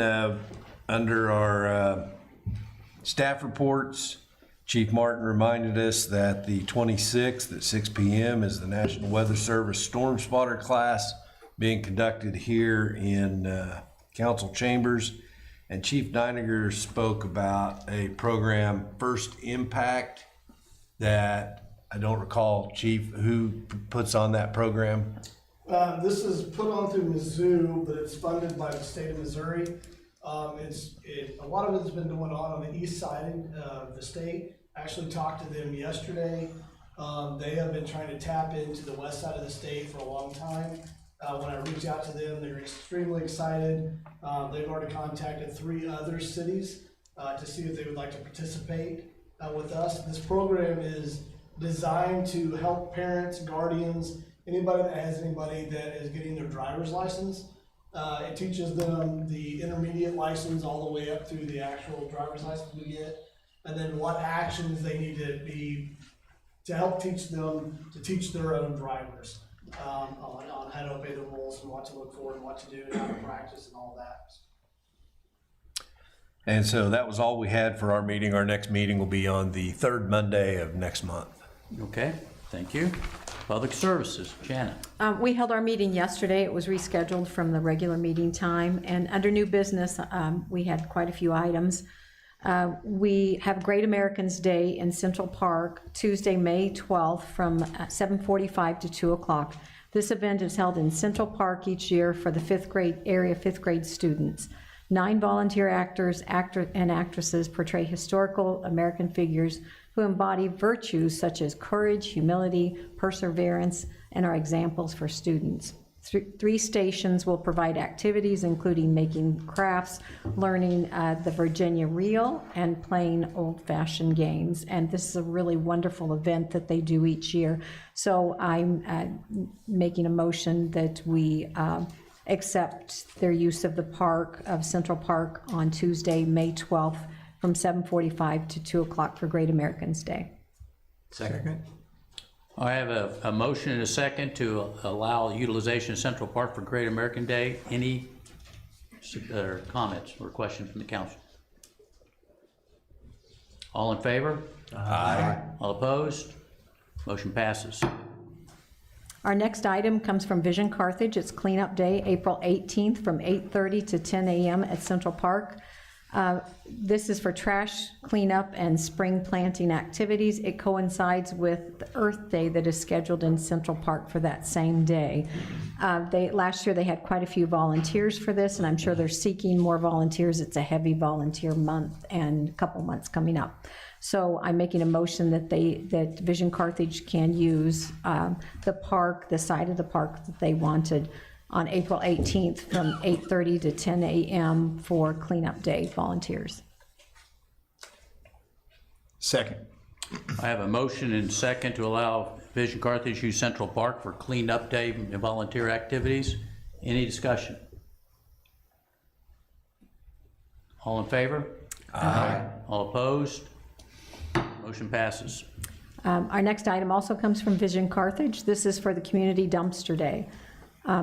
under our staff reports, Chief Martin reminded us that the 26th at 6 p.m. is the National Weather Service Storm Spotter class being conducted here in council chambers. And Chief Deininger spoke about a program, First Impact, that I don't recall, Chief, who puts on that program? This is put on through Mizzou, but it's funded by the state of Missouri. A lot of it has been going on the east side of the state. I actually talked to them yesterday. They have been trying to tap into the west side of the state for a long time. When I reached out to them, they're extremely excited. They've already contacted 3 other cities to see if they would like to participate with us. This program is designed to help parents, guardians, anybody that has anybody that is getting their driver's license. It teaches them the intermediate license all the way up through the actual driver's license we get, and then what actions they need to be to help teach them to teach their own drivers on how to obey the rules and what to look for and what to do and how to practice and all that. And so that was all we had for our meeting. Our next meeting will be on the 3rd Monday of next month. Okay, thank you. Public Services, Janet. We held our meeting yesterday. It was rescheduled from the regular meeting time. And under new business, we had quite a few items. We have Great Americans Day in Central Park, Tuesday, May 12th from 7:45 to 2 o'clock. This event is held in Central Park each year for the 5th grade students. 9 volunteer actors and actresses portray historical American figures who embody virtues such as courage, humility, perseverance, and are examples for students. 3 stations will provide activities including making crafts, learning the Virginia reel, and playing old-fashioned games. And this is a really wonderful event that they do each year. So I'm making a motion that we accept their use of the park, of Central Park, on Tuesday, May 12th from 7:45 to 2 o'clock for Great Americans Day. Second. I have a motion and a second to allow utilization of Central Park for Great American Day. Any comments or questions from the council? All in favor? Aye. All opposed? Motion passes. Our next item comes from Vision Carthage. It's Cleanup Day, April 18th from 8:30 to 10 a.m. at Central Park. This is for trash cleanup and spring planting activities. It coincides with the Earth Day that is scheduled in Central Park for that same day. Last year they had quite a few volunteers for this, and I'm sure they're seeking more volunteers. It's a heavy volunteer month and a couple months coming up. So I'm making a motion that Vision Carthage can use the park, the side of the park that they wanted, on April 18th from 8:30 to 10 a.m. for Cleanup Day volunteers. Second. I have a motion and second to allow Vision Carthage use Central Park for Cleanup Day and volunteer activities. Any discussion? All in favor? Aye. All opposed? Motion passes. Our next item also comes from Vision Carthage. This is for the Community Dumpster Day.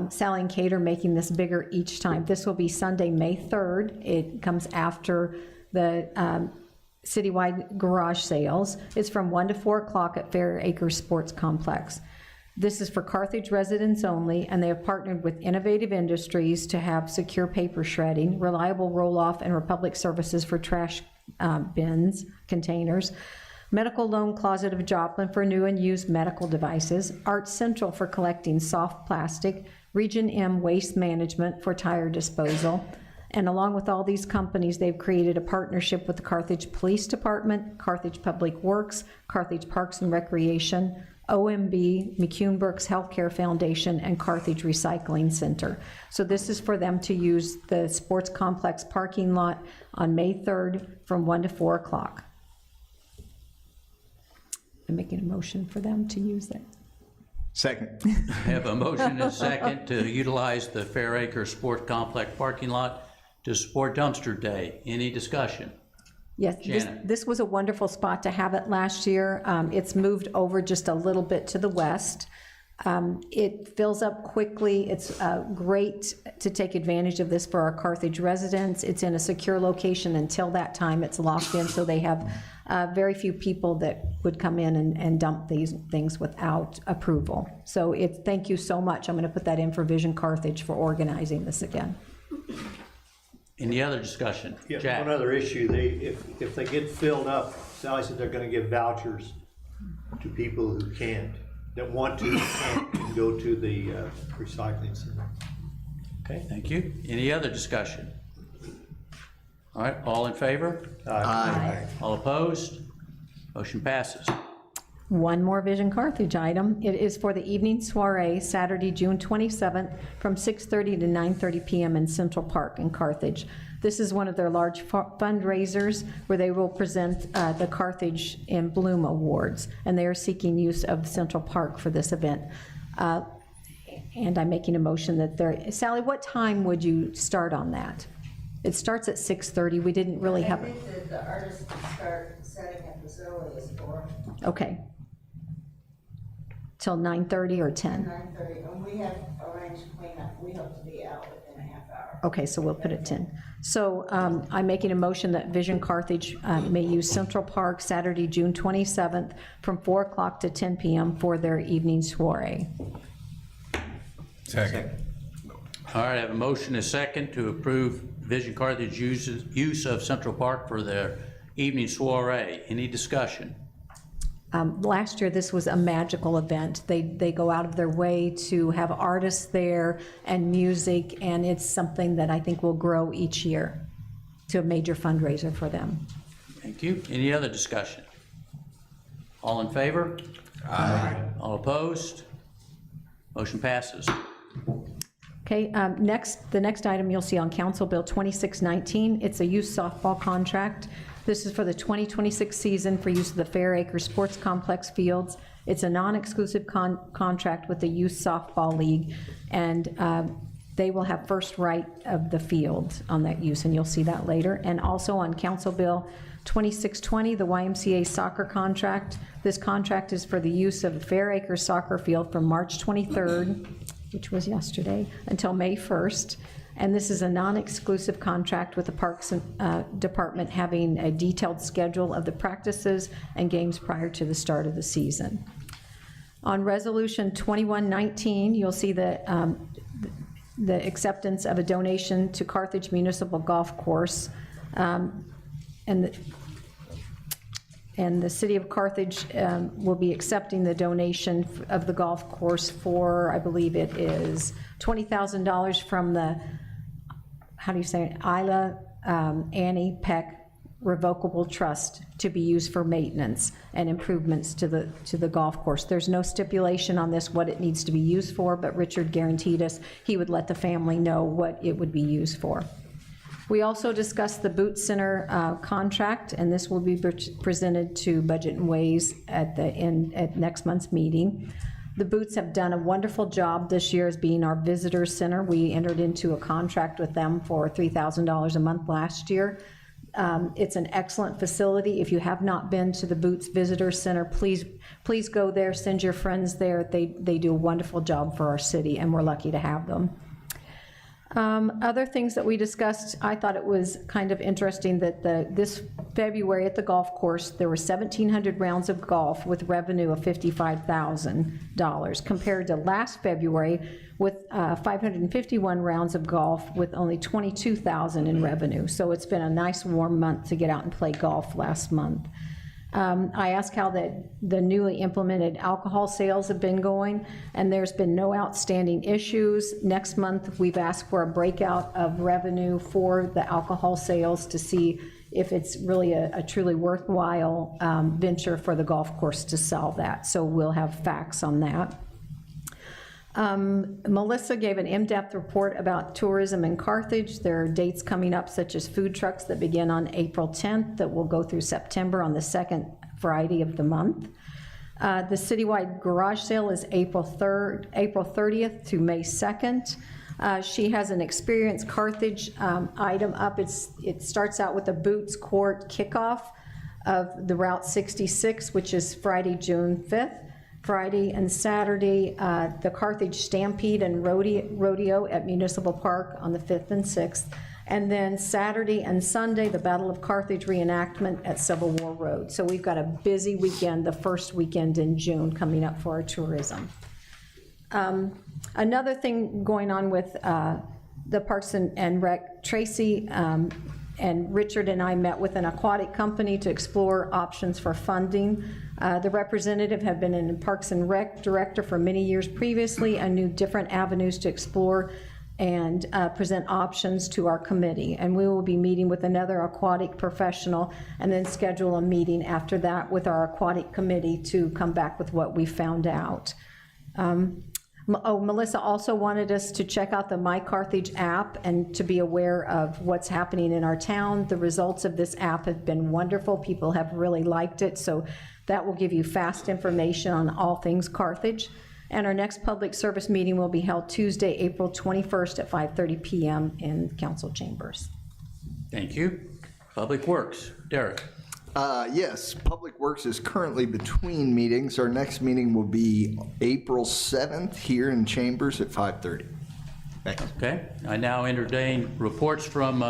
Sally and Kate are making this bigger each time. This will be Sunday, May 3rd. It comes after the citywide garage sales. It's from 1 to 4 o'clock at Fair Acres Sports Complex. This is for Carthage residents only, and they have partnered with Innovative Industries to have secure paper shredding, reliable roll-off, and Republic Services for trash bins, containers, Medical Loan Closet of Joplin for new and used medical devices, Art Central for collecting soft plastic, Region M Waste Management for tire disposal. And along with all these companies, they've created a partnership with the Carthage Police Department, Carthage Public Works, Carthage Parks and Recreation, OMB, McCune Brooks Healthcare Foundation, and Carthage Recycling Center. So this is for them to use the sports complex parking lot on May 3rd from 1 to 4 o'clock. I'm making a motion for them to use that. Second. I have a motion and a second to utilize the Fair Acres Sport Complex parking lot to support Dumpster Day. Any discussion? Yes, this was a wonderful spot to have it last year. It's moved over just a little bit to the west. It fills up quickly. It's great to take advantage of this for our Carthage residents. It's in a secure location until that time. It's locked in, so they have very few people that would come in and dump these things without approval. So thank you so much. I'm going to put that in for Vision Carthage for organizing this again. Any other discussion? Yeah, Jack? one other issue, if they get filled up, Sally said they're gonna give vouchers to people who can't, that want to, can go to the recycling center. Okay, thank you. Any other discussion? All right, all in favor? Aye. All opposed? Motion passes. One more Vision Carthage item. It is for the evening soiree, Saturday, June 27th, from 6:30 to 9:30 p.m. in Central Park in Carthage. This is one of their large fundraisers where they will present the Carthage in Bloom Awards, and they are seeking use of Central Park for this event. And I'm making a motion that Sally, what time would you start on that? It starts at 6:30. We didn't really have. I think that the artists can start setting up as early as 4. Okay. Till 9:30 or 10? 9:30, and we have arranged cleanup. We hope to be out within a half hour. Okay, so we'll put it 10. So I'm making a motion that Vision Carthage may use Central Park Saturday, June 27th, from 4 o'clock to 10 p.m. for their evening soiree. Second. All right, I have a motion and a second to approve Vision Carthage use of Central Park for their evening soiree. Any discussion? Last year, this was a magical event. They go out of their way to have artists there and music, and it's something that I think will grow each year to a major fundraiser for them. Thank you. Any other discussion? All in favor? Aye. All opposed? Motion passes. Okay, the next item you'll see on Council Bill 2619. It's a youth softball contract. This is for the 2026 season for use of the Fair Acre Sports Complex fields. It's a non-exclusive contract with the Youth Softball League, and they will have first right of the field on that use, and you'll see that later. And also on Council Bill 2620, the YMCA soccer contract. This contract is for the use of the Fair Acre soccer field from March 23rd, which was yesterday, until May 1st. And this is a non-exclusive contract with the Parks Department having a detailed schedule of the practices and games prior to the start of the season. On Resolution 2119, you'll see the acceptance of a donation to Carthage Municipal Golf Course. And the City of Carthage will be accepting the donation of the golf course for, I believe it is $20,000 from the, how do you say it, Isla Annie Peck Revocable Trust to be used for maintenance and improvements to the golf course. There's no stipulation on this what it needs to be used for, but Richard guaranteed us he would let the family know what it would be used for. We also discussed the Boot Center contract, and this will be presented to Budget and Ways at next month's meeting. The Boots have done a wonderful job this year as being our visitor center. We entered into a contract with them for $3,000 a month last year. It's an excellent facility. If you have not been to the Boots Visitor Center, please go there, send your friends there. They do a wonderful job for our city, and we're lucky to have them. Other things that we discussed, I thought it was kind of interesting that this February at the golf course, there were 1,700 rounds of golf with revenue of $55,000 compared to last February with 551 rounds of golf with only $22,000 in revenue. So it's been a nice warm month to get out and play golf last month. I asked how the newly implemented alcohol sales have been going, and there's been no outstanding issues. Next month, we've asked for a breakout of revenue for the alcohol sales to see if it's really a truly worthwhile venture for the golf course to sell that. So we'll have facts on that. Melissa gave an in-depth report about tourism in Carthage. There are dates coming up such as food trucks that begin on April 10th that will go through September on the second Friday of the month. The citywide garage sale is April 30th to May 2nd. She has an Experience Carthage item up. It starts out with a Boots Court kickoff of the Route 66, which is Friday, June 5th. Friday and Saturday, the Carthage Stampede and Rodeo at Municipal Park on the 5th and 6th. And then Saturday and Sunday, the Battle of Carthage reenactment at Civil War Road. So we've got a busy weekend, the first weekend in June coming up for our tourism. Another thing going on with the Parks and Rec, Tracy and Richard and I met with an aquatic company to explore options for funding. The representative had been in Parks and Rec director for many years previously and knew different avenues to explore and present options to our committee. And we will be meeting with another aquatic professional and then schedule a meeting after that with our aquatic committee to come back with what we found out. Melissa also wanted us to check out the My Carthage app and to be aware of what's happening in our town. The results of this app have been wonderful. People have really liked it, so that will give you fast information on all things Carthage. And our next public service meeting will be held Tuesday, April 21st at 5:30 p.m. in council chambers. Thank you. Public Works, Derek. Yes, Public Works is currently between meetings. Our next meeting will be April 7th here in Chambers at 5:30. Thanks. Okay, I now entertain reports from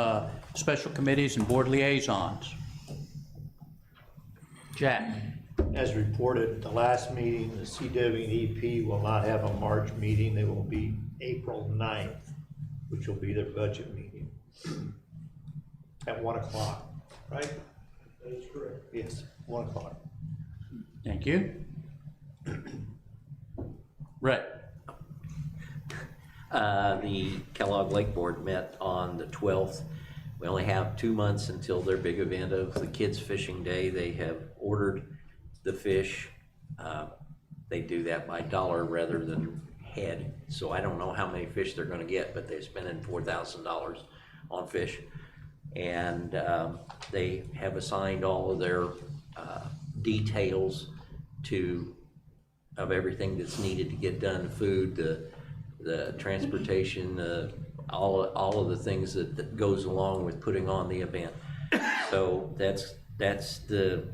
special committees and board liaisons. Jack. As reported at the last meeting, the CWEP will not have a March meeting. They will be April 9th, which will be their budget meeting at 1 o'clock, right? That is correct. Yes, 1 o'clock. Thank you. Rhett. The Kellogg Lake Board met on the 12th. We only have 2 months until their big event of the Kids Fishing Day. They have ordered the fish. They do that by dollar rather than head. So I don't know how many fish they're gonna get, but they're spending $4,000 on fish. And they have assigned all of their details of everything that's needed to get done, food, the transportation, all of the things that goes along with putting on the event. So that's the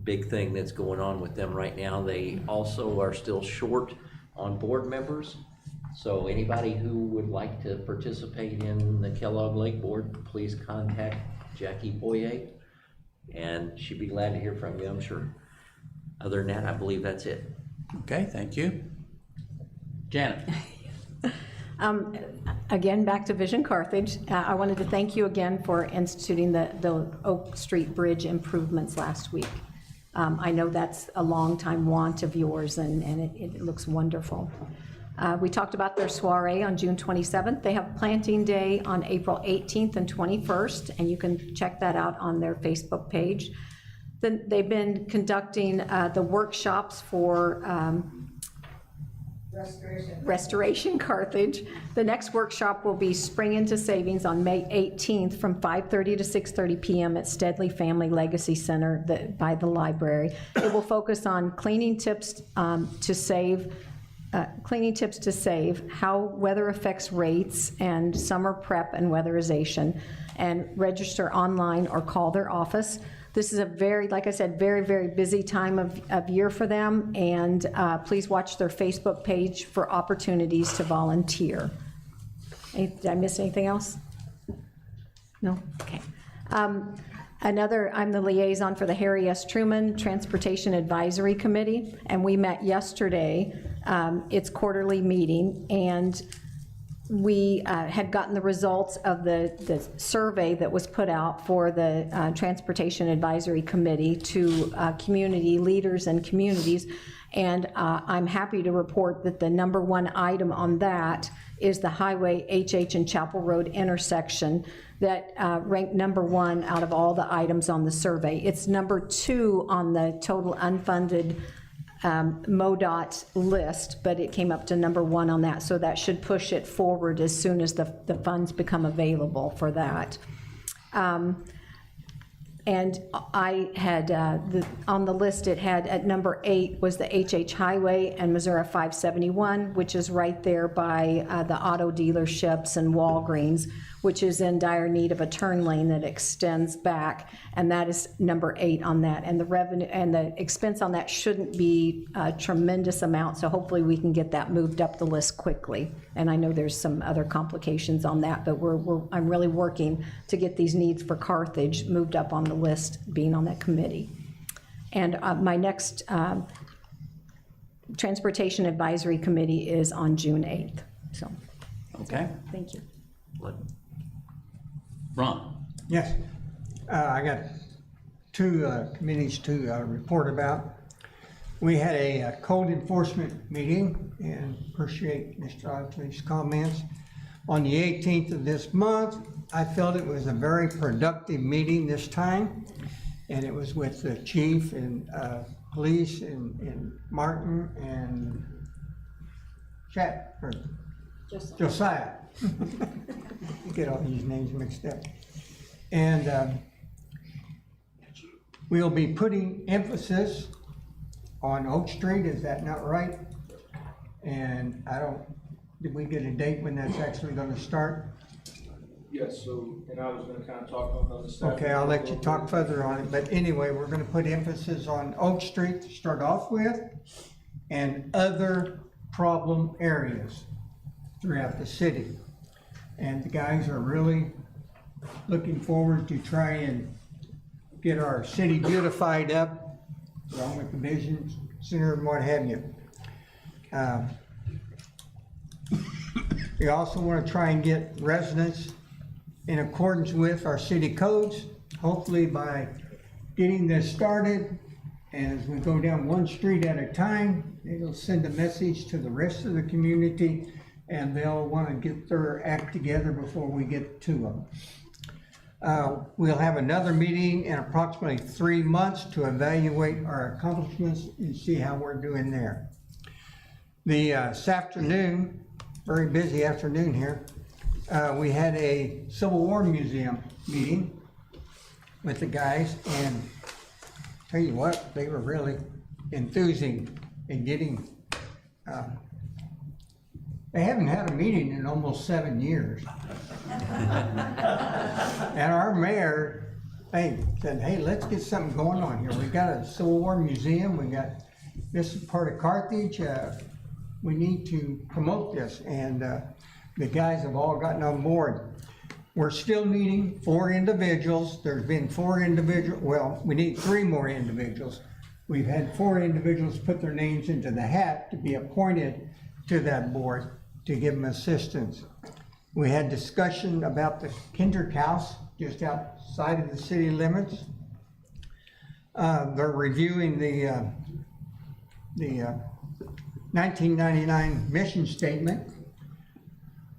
big thing that's going on with them right now. They also are still short on board members. So anybody who would like to participate in the Kellogg Lake Board, please contact Jackie Boyer, and she'd be glad to hear from you, I'm sure. Other than that, I believe that's it. Okay, thank you. Janet. Again, back to Vision Carthage. I wanted to thank you again for instituting the Oak Street Bridge improvements last week. I know that's a long time want of yours, and it looks wonderful. We talked about their soiree on June 27th. They have Planting Day on April 18th and 21st, and you can check that out on their Facebook page. Then they've been conducting the workshops for Restoration Carthage. The next workshop will be Spring into Savings on May 18th from 5:30 to 6:30 p.m. at Steadley Family Legacy Center by the library. It will focus on cleaning tips to save, how weather affects rates, and summer prep and weatherization, and register online or call their office. This is a very, like I said, very, very busy time of year for them, and please watch their Facebook page for opportunities to volunteer. Did I miss anything else? No? Okay. I'm the liaison for the Harry S. Truman Transportation Advisory Committee, and we met yesterday, its quarterly meeting, and we had gotten the results of the survey that was put out for the Transportation Advisory Committee to community leaders and communities, and I'm happy to report that the #1 item on that is the Highway HH and Chapel Road intersection that ranked #1 out of all the items on the survey. It's #2 on the total unfunded MoDOT list, but it came up to #1 on that, so that should push it forward as soon as the funds become available for that. And I had, on the list, it had at #8 was the HH Highway and Missouri 571, which is right there by the auto dealerships and Walgreens. which is in dire need of a turn lane that extends back, and that is number 8 on that. And the revenue and the expense on that shouldn't be a tremendous amount, so hopefully we can get that moved up the list quickly. And I know there's some other complications on that, but I'm really working to get these needs for Carthage moved up on the list, being on that committee. And my next Transportation Advisory Committee is on June 8th, so. Okay. Thank you. Ron? Yes, I got 2 committees to report about. We had a code enforcement meeting, and appreciate Mr. Audley's comments. On the 18th of this month, I felt it was a very productive meeting this time, and it was with the chief and police and Martin and Josiah. Get all these names mixed up. And we'll be putting emphasis on Oak Street, is that not right? And did we get a date when that's actually gonna start? Yes, so, and I was gonna kind of talk on the staff. Okay, I'll let you talk further on it, but anyway, we're gonna put emphasis on Oak Street to start off with, and other problem areas throughout the city. And the guys are really looking forward to try and get our city beautified up, along with the vision center and what have you. We also want to try and get residents in accordance with our city codes, hopefully by getting this started. As we go down one street at a time, it'll send a message to the rest of the community, and they'll want to get their act together before we get to them. We'll have another meeting in approximately 3 months to evaluate our accomplishments and see how we're doing there. This afternoon, very busy afternoon here, we had a Civil War Museum meeting with the guys, and tell you what, they were really enthusing in getting, they haven't had a meeting in almost 7 years. And our mayor, said, hey, let's get something going on here. We've got a Civil War Museum, we got, this is part of Carthage, we need to promote this, and the guys have all gotten on board. We're still needing 4 individuals. There's been 4 individuals, well, we need 3 more individuals. We've had 4 individuals put their names into the hat to be appointed to that board to give them assistance. We had discussion about the Kendrick House just outside of the city limits. They're reviewing the 1999 mission statement.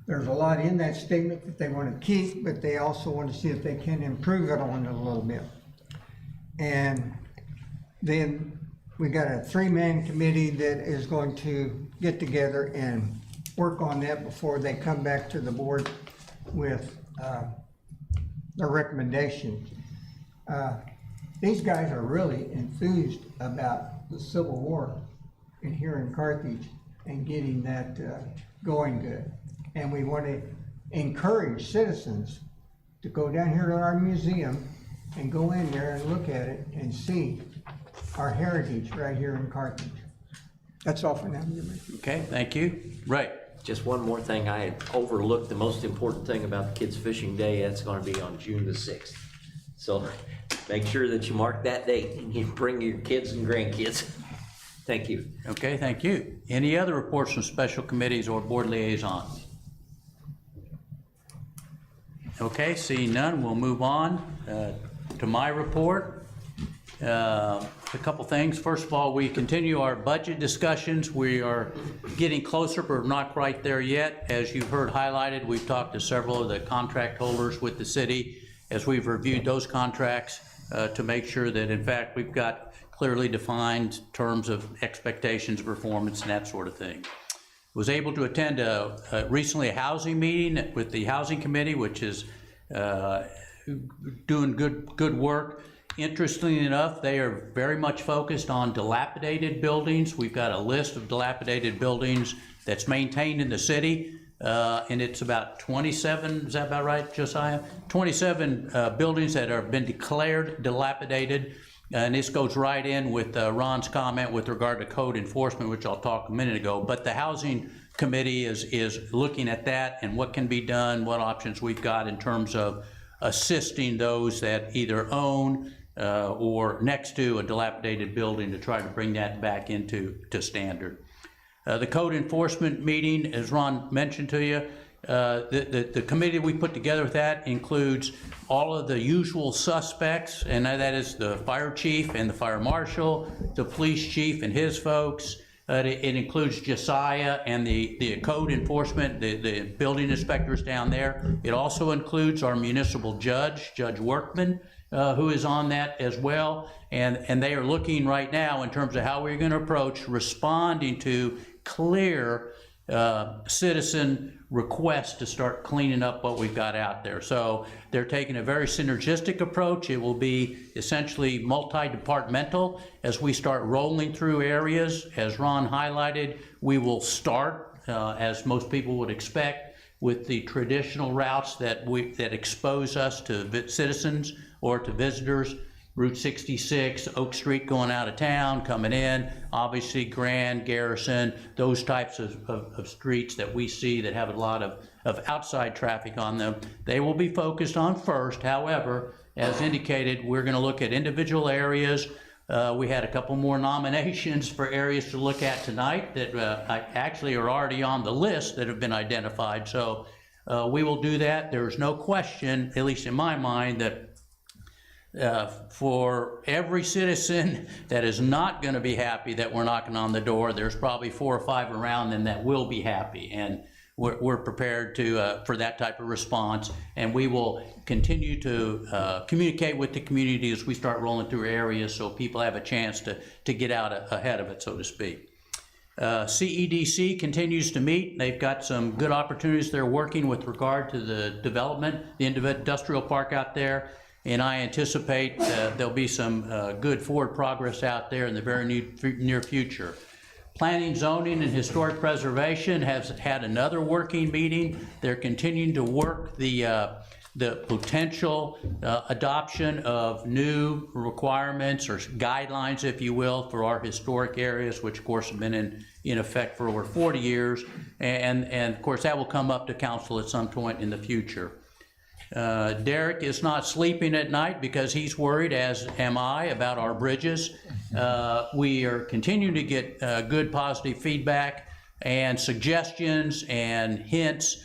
There's a lot in that statement that they want to keep, but they also want to see if they can improve it on it a little bit. And then we got a 3-man committee that is going to get together and work on that before they come back to the board with their recommendations. These guys are really enthused about the Civil War here in Carthage and getting that going good. And we want to encourage citizens to go down here to our museum and go in there and look at it and see our heritage right here in Carthage. That's all for now. Okay, thank you. Ray? Just one more thing, I had overlooked the most important thing about the Kids Fishing Day. That's gonna be on June the 6th. So make sure that you mark that date and you bring your kids and grandkids. Thank you. Okay, thank you. Any other reports from special committees or board liaisons? Okay, seeing none, we'll move on to my report. A couple things. First of all, we continue our budget discussions. We are getting closer, but we're not quite there yet. As you've heard highlighted, we've talked to several of the contract holders with the city as we've reviewed those contracts to make sure that, in fact, we've got clearly defined terms of expectations, performance, and that sort of thing. Was able to attend recently a housing meeting with the Housing Committee, which is doing good work. Interestingly enough, they are very much focused on dilapidated buildings. We've got a list of dilapidated buildings that's maintained in the city. and it's about 27, is that about right, Josiah? 27 buildings that have been declared dilapidated. And this goes right in with Ron's comment with regard to code enforcement, which I'll talk a minute ago. But the Housing Committee is looking at that and what can be done, what options we've got in terms of assisting those that either own or next to a dilapidated building to try to bring that back into standard. The code enforcement meeting, as Ron mentioned to you, the committee we put together with that includes all of the usual suspects, and that is the fire chief and the fire marshal, the police chief and his folks. It includes Josiah and the code enforcement, the building inspectors down there. It also includes our municipal judge, Judge Workman, who is on that as well. And they are looking right now in terms of how we're going to approach responding to clear citizen requests to start cleaning up what we've got out there. So they're taking a very synergistic approach. It will be essentially multi-departmental as we start rolling through areas. As Ron highlighted, we will start, as most people would expect, with the traditional routes that expose us to citizens or to visitors. Route 66, Oak Street going out of town, coming in, obviously Grand, Garrison, those types of streets that we see that have a lot of outside traffic on them. They will be focused on first. However, as indicated, we're going to look at individual areas. We had a couple more nominations for areas to look at tonight that actually are already on the list that have been identified. So we will do that. There's no question, at least in my mind, that for every citizen that is not going to be happy that we're knocking on the door, there's probably 4 or 5 around them that will be happy, and we're prepared to for that type of response. And we will continue to communicate with the community as we start rolling through areas, so people have a chance to get out ahead of it, so to speak. CEDC continues to meet. They've got some good opportunities they're working with regard to the development, the industrial park out there. And I anticipate there'll be some good forward progress out there in the very near future. Planning, zoning, and historic preservation has had another working meeting. They're continuing to work the potential adoption of new requirements or guidelines, if you will, for our historic areas, which of course have been in effect for over 40 years. And of course that will come up to council at some point in the future. Derek is not sleeping at night because he's worried, as am I, about our bridges. We are continuing to get good positive feedback and suggestions and hints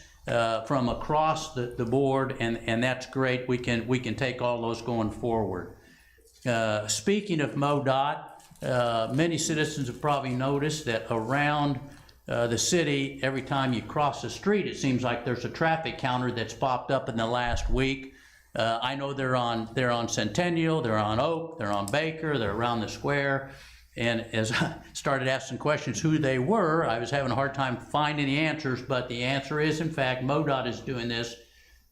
from across the board, and that's great. We can take all those going forward. Speaking of MoDOT, many citizens have probably noticed that around the city, every time you cross the street, it seems like there's a traffic counter that's popped up in the last week. I know they're on Centennial, they're on Oak, they're on Baker, they're around the square. And as I started asking questions who they were, I was having a hard time finding the answers, but the answer is, in fact, MoDOT is doing this.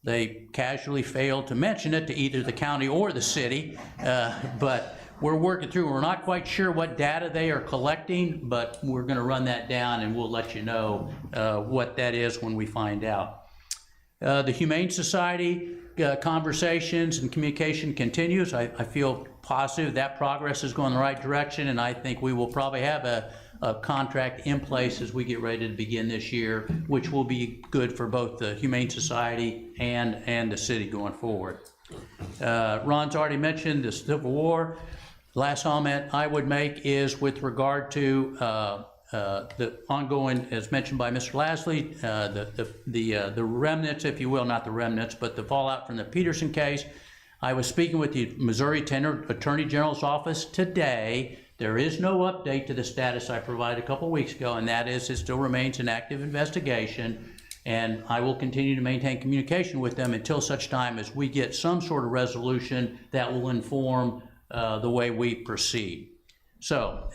They casually failed to mention it to either the county or the city, but we're working through. We're not quite sure what data they are collecting, but we're going to run that down and we'll let you know what that is when we find out. The Humane Society conversations and communication continues. I feel positive that progress is going in the right direction, and I think we will probably have a contract in place as we get ready to begin this year, which will be good for both the Humane Society and the city going forward. Ron's already mentioned the Civil War. Last comment I would make is with regard to the ongoing, as mentioned by Mr. Lasley, the remnants, if you will, not the remnants, but the fallout from the Peterson case. I was speaking with the Missouri Attorney General's office today. There is no update to the status I provided a couple weeks ago, and that is it still remains an active investigation. And I will continue to maintain communication with them until such time as we get some sort of resolution that will inform the way we proceed. So,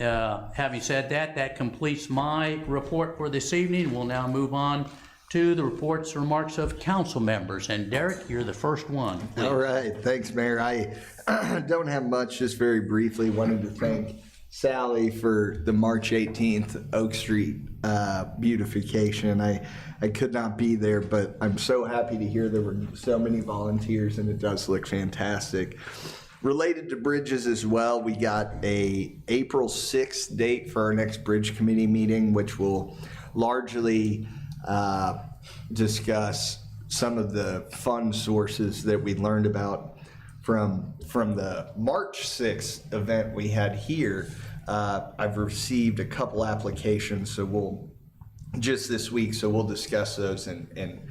having said that, that completes my report for this evening. We'll now move on to the reports and remarks of council members. And Derek, you're the first one. Please. All right, thanks, Mayor. I don't have much, just very briefly wanted to thank Sally for the March 18th Oak Street beautification. I could not be there, but I'm so happy to hear there were so many volunteers, and it does look fantastic. Related to bridges as well, we got a April 6th date for our next bridge committee meeting, which will largely discuss some of the fund sources that we learned about from the March 6th event we had here. I've received a couple applications, so we'll discuss those and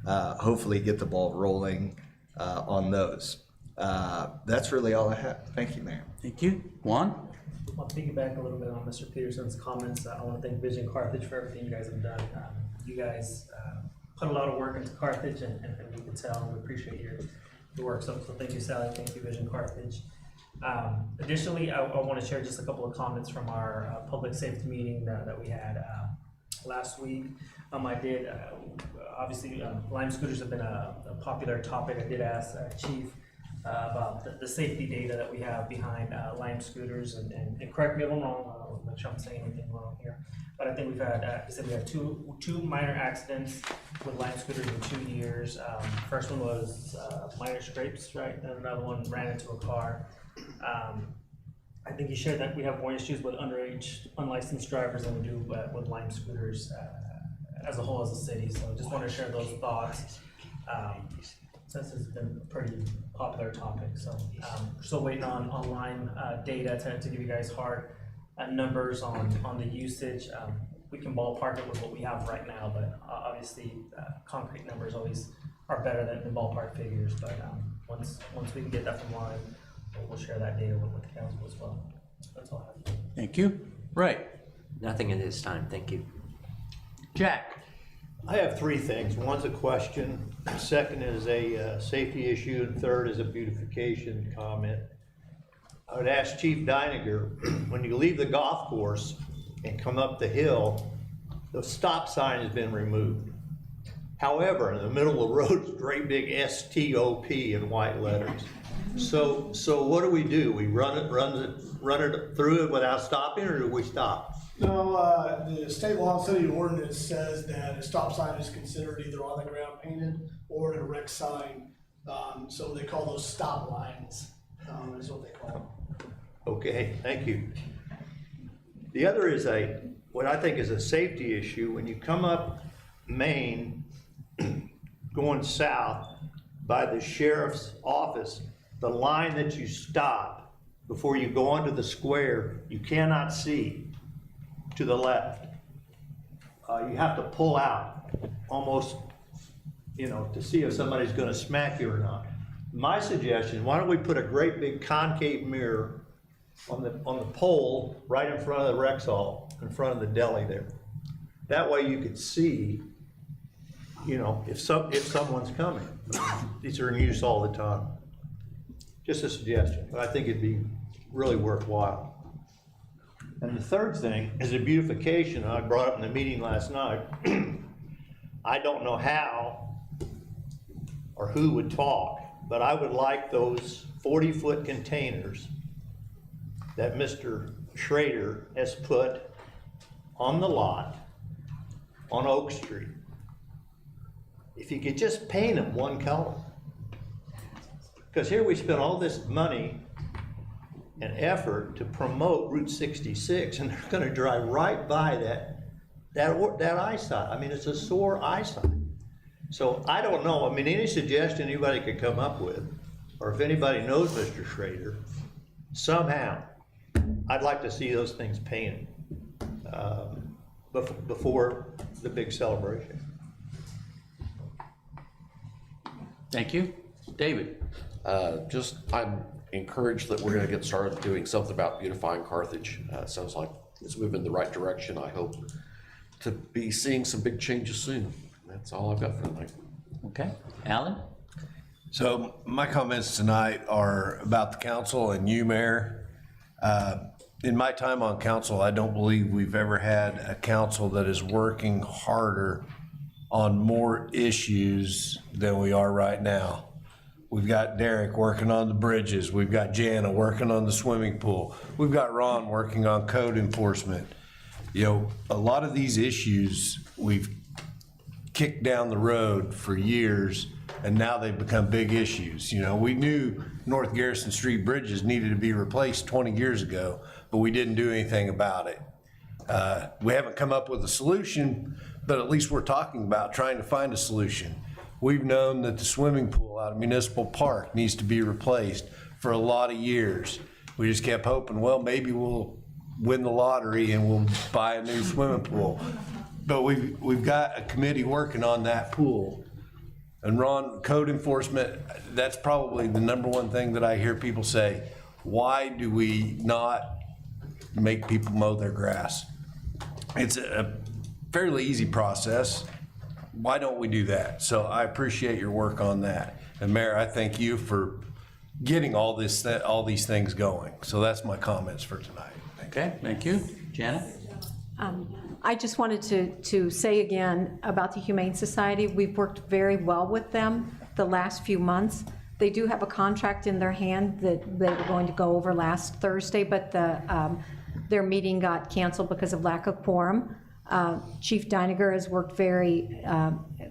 hopefully get the ball rolling on those. That's really all I have. Thank you, Mayor. Thank you. Juan? I'll piggyback a little bit on Mr. Peterson's comments. I want to thank Vision Carthage for everything you guys have done. You guys put a lot of work into Carthage, and we can tell, and we appreciate your work. So thank you, Sally. Thank you, Vision Carthage. Additionally, I want to share just a couple of comments from our public safety meeting that we had last week. I did, obviously, Lime scooters have been a popular topic. I did ask Chief about the safety data that we have behind Lime scooters, and correct me if I'm wrong, I'll make sure I'm saying anything wrong here. But I think we've had, he said we had two minor accidents with Lime scooters in 2 years. First one was minor scrapes, right? And another one ran into a car. I think you shared that we have more issues with underage, unlicensed drivers than we do with Lime scooters as a whole as a city. So I just want to share those thoughts. Since it's been a pretty popular topic. So still waiting on Lime data to give you guys hard numbers on the usage. We can ballpark it with what we have right now, but obviously concrete numbers always are better than ballpark figures. But once we can get that from Lime, we'll share that data with the council as well. That's all I have. Thank you. Right. Nothing at this time, thank you. Jack? I have three things. One's a question, second is a safety issue, and third is a beautification comment. I would ask Chief Deininger, when you leave the golf course and come up the hill, the stop sign has been removed. However, in the middle of the road is great big STOP in white letters. So what do? We run it through it without stopping, or do we stop? No, the state law and city ordinance says that a stop sign is considered either on the ground painted or an erect sign. So they call those stop lines, is what they call them. Okay, thank you. The other is what I think is a safety issue. When you come up Main, going south by the sheriff's office, the line that you stop before you go onto the square, you cannot see to the left. You have to pull out almost, to see if somebody's gonna smack you or not. My suggestion, why don't we put a great big concave mirror on the pole right in front of the Rexall, in front of the deli there. That way you could see, if someone's coming. These are in use all the time. Just a suggestion, but I think it'd be really worthwhile. And the third thing is a beautification. I brought up in the meeting last night. I don't know how or who would talk, but I would like those 40-foot containers that Mr. Schrader has put on the lot on Oak Street. If you could just paint them one color. Because here we spent all this money and effort to promote Route 66, and they're gonna drive right by that eyesight. I mean, it's a sore eyesight. So I don't know, any suggestion anybody could come up with, or if anybody knows Mr. Schrader, somehow, I'd like to see those things painted before the big celebration. Thank you. David? I'm encouraged that we're gonna get started doing something about beautifying Carthage. It sounds like it's moving in the right direction. I hope to be seeing some big changes soon. That's all I've got for tonight. Okay. Alan? So my comments tonight are about the council and you, Mayor. In my time on council, I don't believe we've ever had a council that is working harder on more issues than we are right now. We've got Derek working on the bridges. We've got Jana working on the swimming pool. We've got Ron working on code enforcement. You know, a lot of these issues we've kicked down the road for years, and now they've become big issues. You know, we knew North Garrison Street bridges needed to be replaced 20 years ago, but we didn't do anything about it. We haven't come up with a solution, but at least we're talking about trying to find a solution. We've known that the swimming pool out of Municipal Park needs to be replaced for a lot of years. We just kept hoping, well, maybe we'll win the lottery and we'll buy a new swimming pool. But we've got a committee working on that pool. And Ron, code enforcement, that's probably the number one thing that I hear people say. Why do we not make people mow their grass? It's a fairly easy process. Why don't we do that? So I appreciate your work on that. And Mayor, I thank you for getting all these things going. So that's my comments for tonight. Okay, thank you. Janet? I just wanted to say again about the Humane Society. We've worked very well with them the last few months. They do have a contract in their hand that they were going to go over last Thursday, but their meeting got canceled because of lack of quorum. Chief Deininger has worked very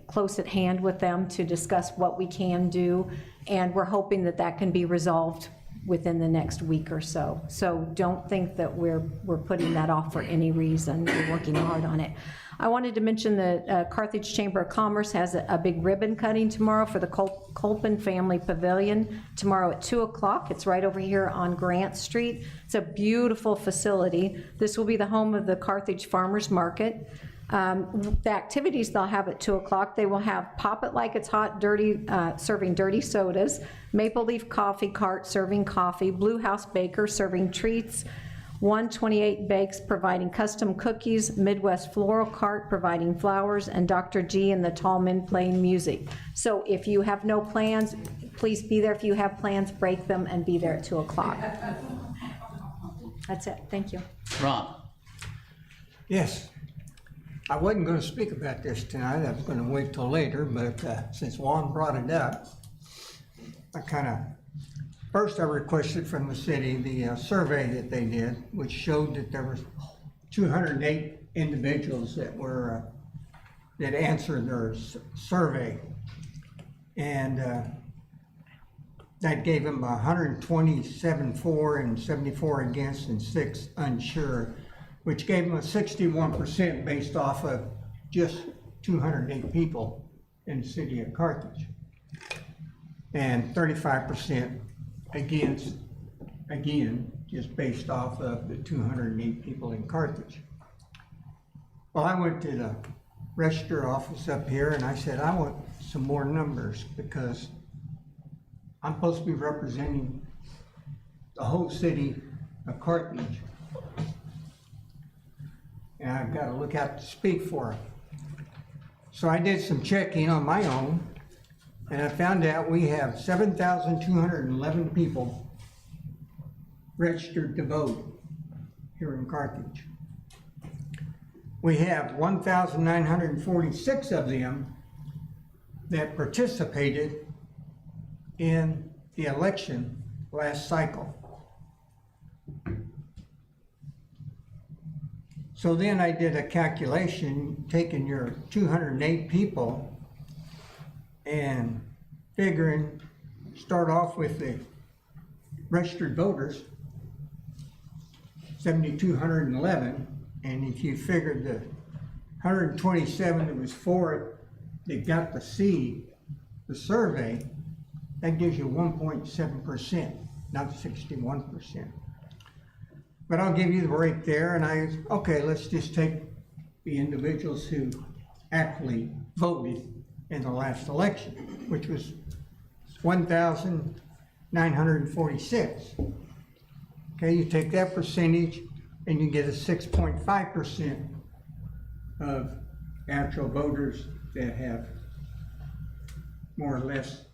close at hand with them to discuss what we can do, and we're hoping that that can be resolved within the next week or so. So don't think that we're putting that off for any reason. We're working hard on it. I wanted to mention that Carthage Chamber of Commerce has a big ribbon cutting tomorrow for the Colpin Family Pavilion tomorrow at 2 o'clock. It's right over here on Grant Street. It's a beautiful facility. This will be the home of the Carthage Farmers Market. The activities they'll have at 2 o'clock, they will have Pop It Like It's Hot, serving dirty sodas, Maple Leaf Coffee Cart serving coffee, Blue House Baker serving treats, 128 Bakes providing custom cookies, Midwest Floral Cart providing flowers, and Dr. G and the Tall Men playing music. So if you have no plans, please be there. If you have plans, break them and be there at 2 o'clock. That's it. Thank you. Ron? Yes. I wasn't going to speak about this tonight. I was going to wait till later, but since Juan brought it up, first I requested from the city the survey that they did, which showed that there was 208 individuals that answered their survey. And that gave them 127 for and 74 against and 6 unsure, which gave them a 61% based off of just 208 people in the city of Carthage. And 35% against, again, just based off of the 208 people in Carthage. Well, I went to the register office up here and I said, I want some more numbers because I'm supposed to be representing the whole city of Carthage. And I've got to look out to speak for them. So I did some checking on my own, and I found out we have 7,211 people registered to vote here in Carthage. We have 1,946 of them that participated in the election last cycle. So then I did a calculation, taking your 208 people and figuring, start off with the registered voters, 7,211, and if you figured the 127 that was for it, that got to see the survey, that gives you 1.7%, not 61%. But I'll give you the rate there, and okay, let's just take the individuals who actually voted in the last election, which was 1,946. Okay, you take that percentage and you get a 6.5% of actual voters that have more or less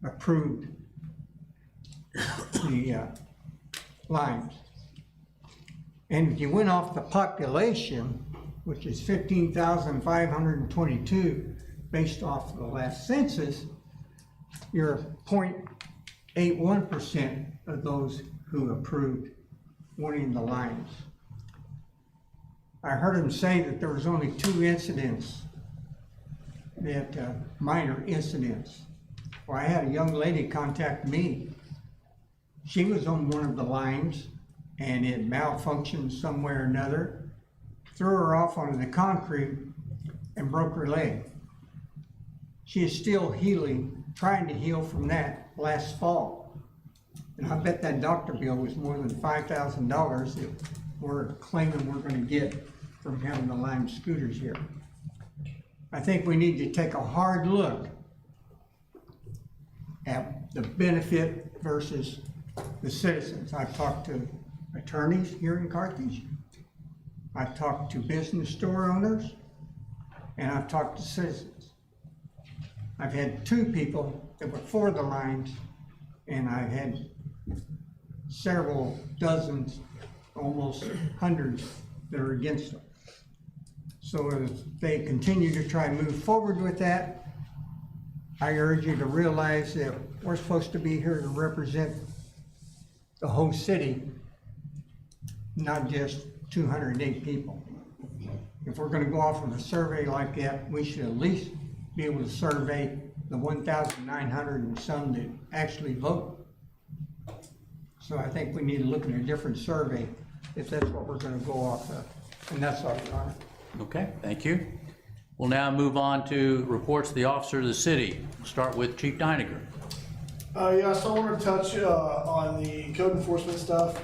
approved the lines. And if you went off the population, which is 15,522 based off the last census, you're 0.81% of those who approved wanting the lines. I heard him say that there was only 2 incidents, that minor incidents. Well, I had a young lady contact me. She was on one of the lines and it malfunctioned somewhere or another, threw her off onto the concrete and broke her leg. She is still healing, trying to heal from that last fall. And I bet that doctor bill was more than $5,000 that we're claiming we're gonna get from having the Lime scooters here. I think we need to take a hard look at the benefit versus the citizens. I've talked to attorneys here in Carthage. I've talked to business store owners, and I've talked to citizens. I've had 2 people that were for the lines, and I've had several dozens, almost hundreds that are against them. So as they continue to try and move forward with that, I urge you to realize that we're supposed to be here to represent the whole city, not just 208 people. If we're gonna go off of a survey like that, we should at least be able to survey the 1,900 and some that actually vote. So I think we need to look at a different survey if that's what we're gonna go off of. And that's all, Your Honor. Okay, thank you. We'll now move on to reports of the officer of the city. We'll start with Chief Deininger. Yeah, so I want to touch on the code enforcement stuff.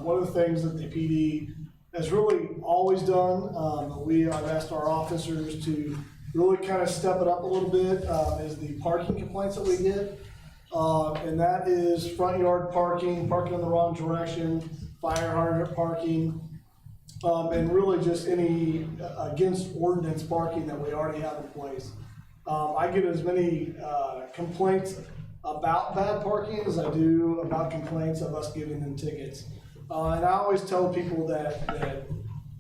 One of the things that the PD has really always done, I've asked our officers to really kind of step it up a little bit, is the parking complaints that we get. And that is front yard parking, parking in the wrong direction, fire hydrant parking, and really just any against ordinance parking that we already have in place. I get as many complaints about bad parking as I do about complaints of us giving them tickets. And I always tell people that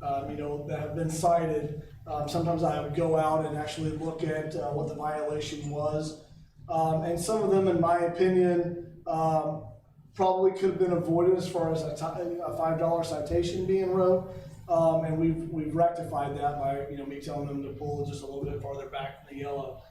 have been cited, sometimes I would go out and actually look at what the violation was. And some of them, in my opinion, probably could have been avoided as far as a $5 citation being wrote. And we've rectified that by me telling them to pull just a little bit farther back from the yellow.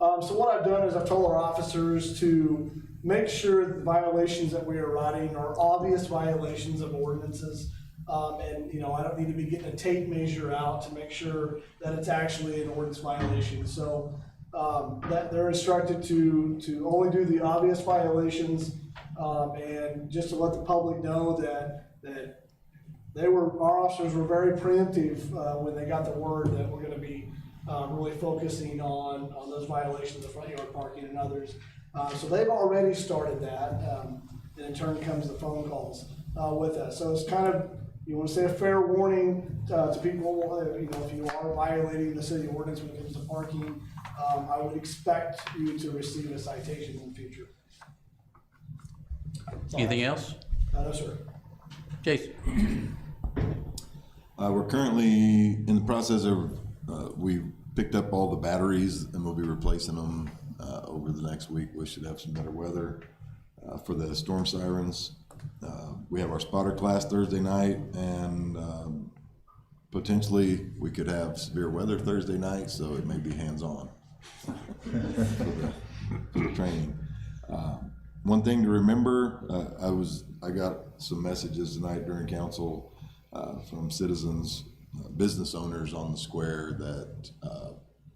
So what I've done is I've told our officers to make sure that the violations that we are writing are obvious violations of ordinances. And I don't need to be getting a tape measure out to make sure that it's actually an ordinance violation. So that they're instructed to only do the obvious violations, and just to let the public know that our officers were very preemptive when they got the word that we're going to be really focusing on those violations of front yard parking and others. So they've already started that, and in turn comes the phone calls with that. So it's kind of, you want to say, a fair warning to people. If you are violating the city ordinance when it comes to parking, I would expect you to receive a citation in the future. Anything else? No, sir. Jason? We're currently in the process of, we picked up all the batteries and we'll be replacing them over the next week. We should have some better weather for the storm sirens. We have our spotter class Thursday night, and potentially we could have severe weather Thursday night, so it may be hands-on for the training. One thing to remember, I got some messages tonight during council from citizens, business owners on the square that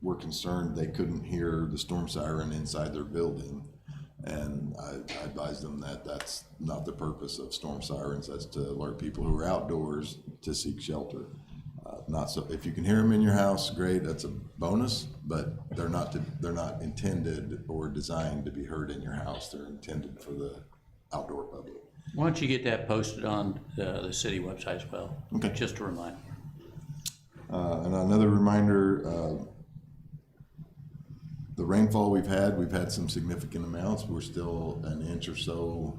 were concerned they couldn't hear the storm siren inside their building. And I advised them that that's not the purpose of storm sirens. That's to alert people who are outdoors to seek shelter. Not so, if you can hear them in your house, great, that's a bonus, but they're not intended or designed to be heard in your house. They're intended for the outdoor public. Why don't you get that posted on the city website as well? Okay. Just a reminder. And another reminder, the rainfall we've had some significant amounts. We're still an inch or so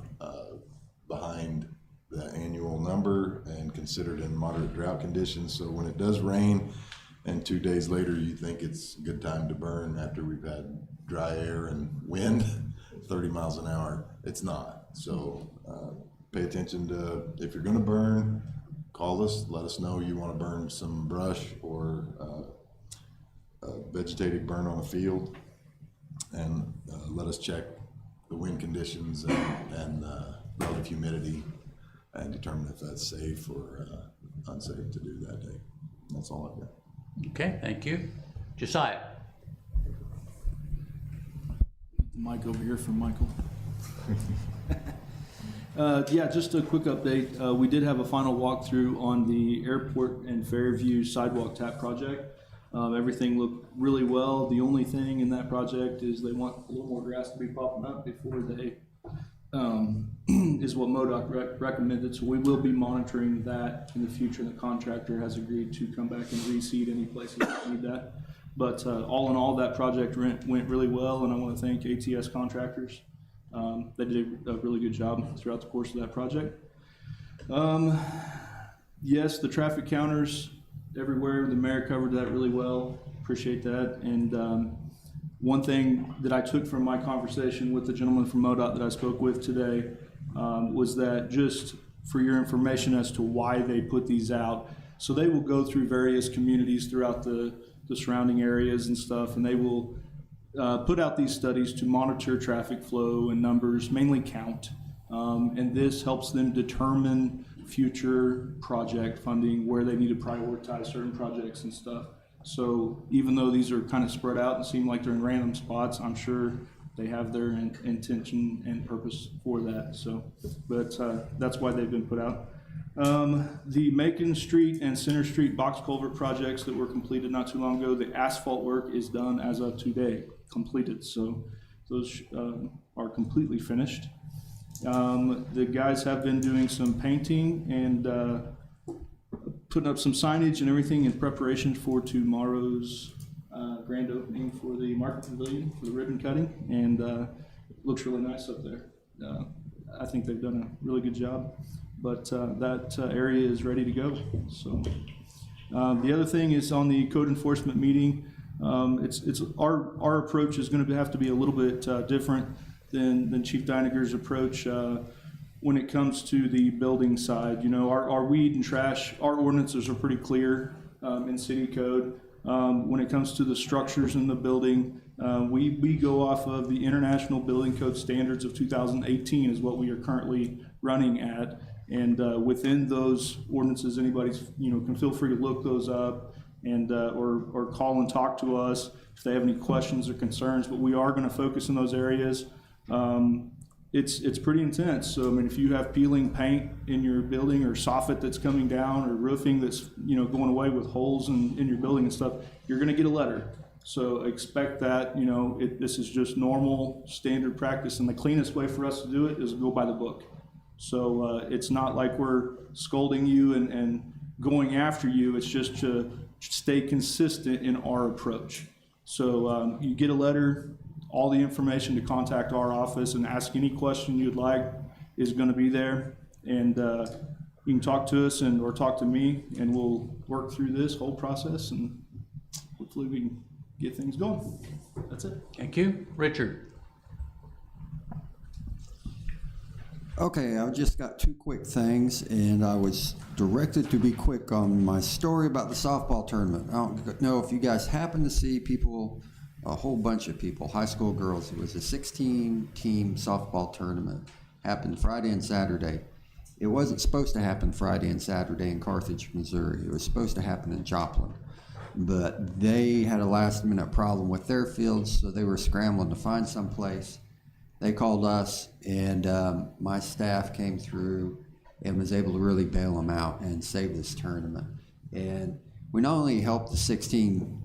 behind the annual number and considered in moderate drought conditions. So when it does rain and 2 days later you think it's a good time to burn after we've had dry air and wind, at 30 miles an hour. It's not. So pay attention to, if you're gonna burn, call us, let us know you wanna burn some brush or vegetative burn on the field, and let us check the wind conditions and relative humidity and determine if that's safe or unsafe to do that day. That's all I've got. Okay, thank you. Josiah? Mike over here from Michael. Yeah, just a quick update. We did have a final walkthrough on the airport and Fairview sidewalk tap project. Everything looked really well. The only thing in that project is they want a little more grass to be popping up before they, is what MoDOT recommended. So we will be monitoring that in the future. The contractor has agreed to come back and reseed any places that need that. But all in all, that project went really well, and I want to thank ATS Contractors. They did a really good job throughout the course of that project. Yes, the traffic counters everywhere, the mayor covered that really well. Appreciate that. And one thing that I took from my conversation with the gentleman from MoDOT that I spoke with today was that, just for your information as to why they put these out, so they will go through various communities throughout the surrounding areas and stuff, and they will put out these studies to monitor traffic flow and numbers, mainly count. And this helps them determine future project funding, where they need to prioritize certain projects and stuff. So even though these are kind of spread out and seem like they're in random spots, I'm sure they have their intention and purpose for that. So, but that's why they've been put out. The Macon Street and Center Street box culvert projects that were completed not too long ago, the asphalt work is done as of today, completed. So those are completely finished. The guys have been doing some painting and putting up some signage and everything in preparation for tomorrow's grand opening for the Market Pavilion for the ribbon cutting, and it looks really nice up there. I think they've done a really good job, but that area is ready to go. So the other thing is on the code enforcement meeting. It's our approach is going to have to be a little bit different than Chief Deininger approach when it comes to the building side. You know, our weed and trash, our ordinances are pretty clear in city code. When it comes to the structures in the building, we go off of the International Building Code Standards of 2018 is what we are currently running at. And within those ordinances, anybody's, can feel free to look those up and or call and talk to us if they have any questions or concerns. But we are going to focus in those areas. It's pretty intense. So I mean, if you have peeling paint in your building, or soffit that's coming down, or roofing that's going away with holes in your building and stuff, you're going to get a letter. So expect that. This is just normal standard practice, and the cleanest way for us to do it is go by the book. So it's not like we're scolding you and going after you. It's just to stay consistent in our approach. So you get a letter. All the information to contact our office and ask any question you'd like is going to be there. And you can talk to us or talk to me, and we'll work through this whole process, and hopefully we can get things going. That's it. Thank you. Richard? Okay, I've just got two quick things, and I was directed to be quick on my story about the softball tournament. I don't know if you guys happen to see people, a whole bunch of people, high school girls. It was a 16-team softball tournament. Happened Friday and Saturday. It wasn't supposed to happen Friday and Saturday in Carthage, Missouri. It was supposed to happen in Joplin. But they had a last-minute problem with their fields, so they were scrambling to find some place. They called us, and my staff came through and was able to really bail them out and save this tournament. And we not only helped the 16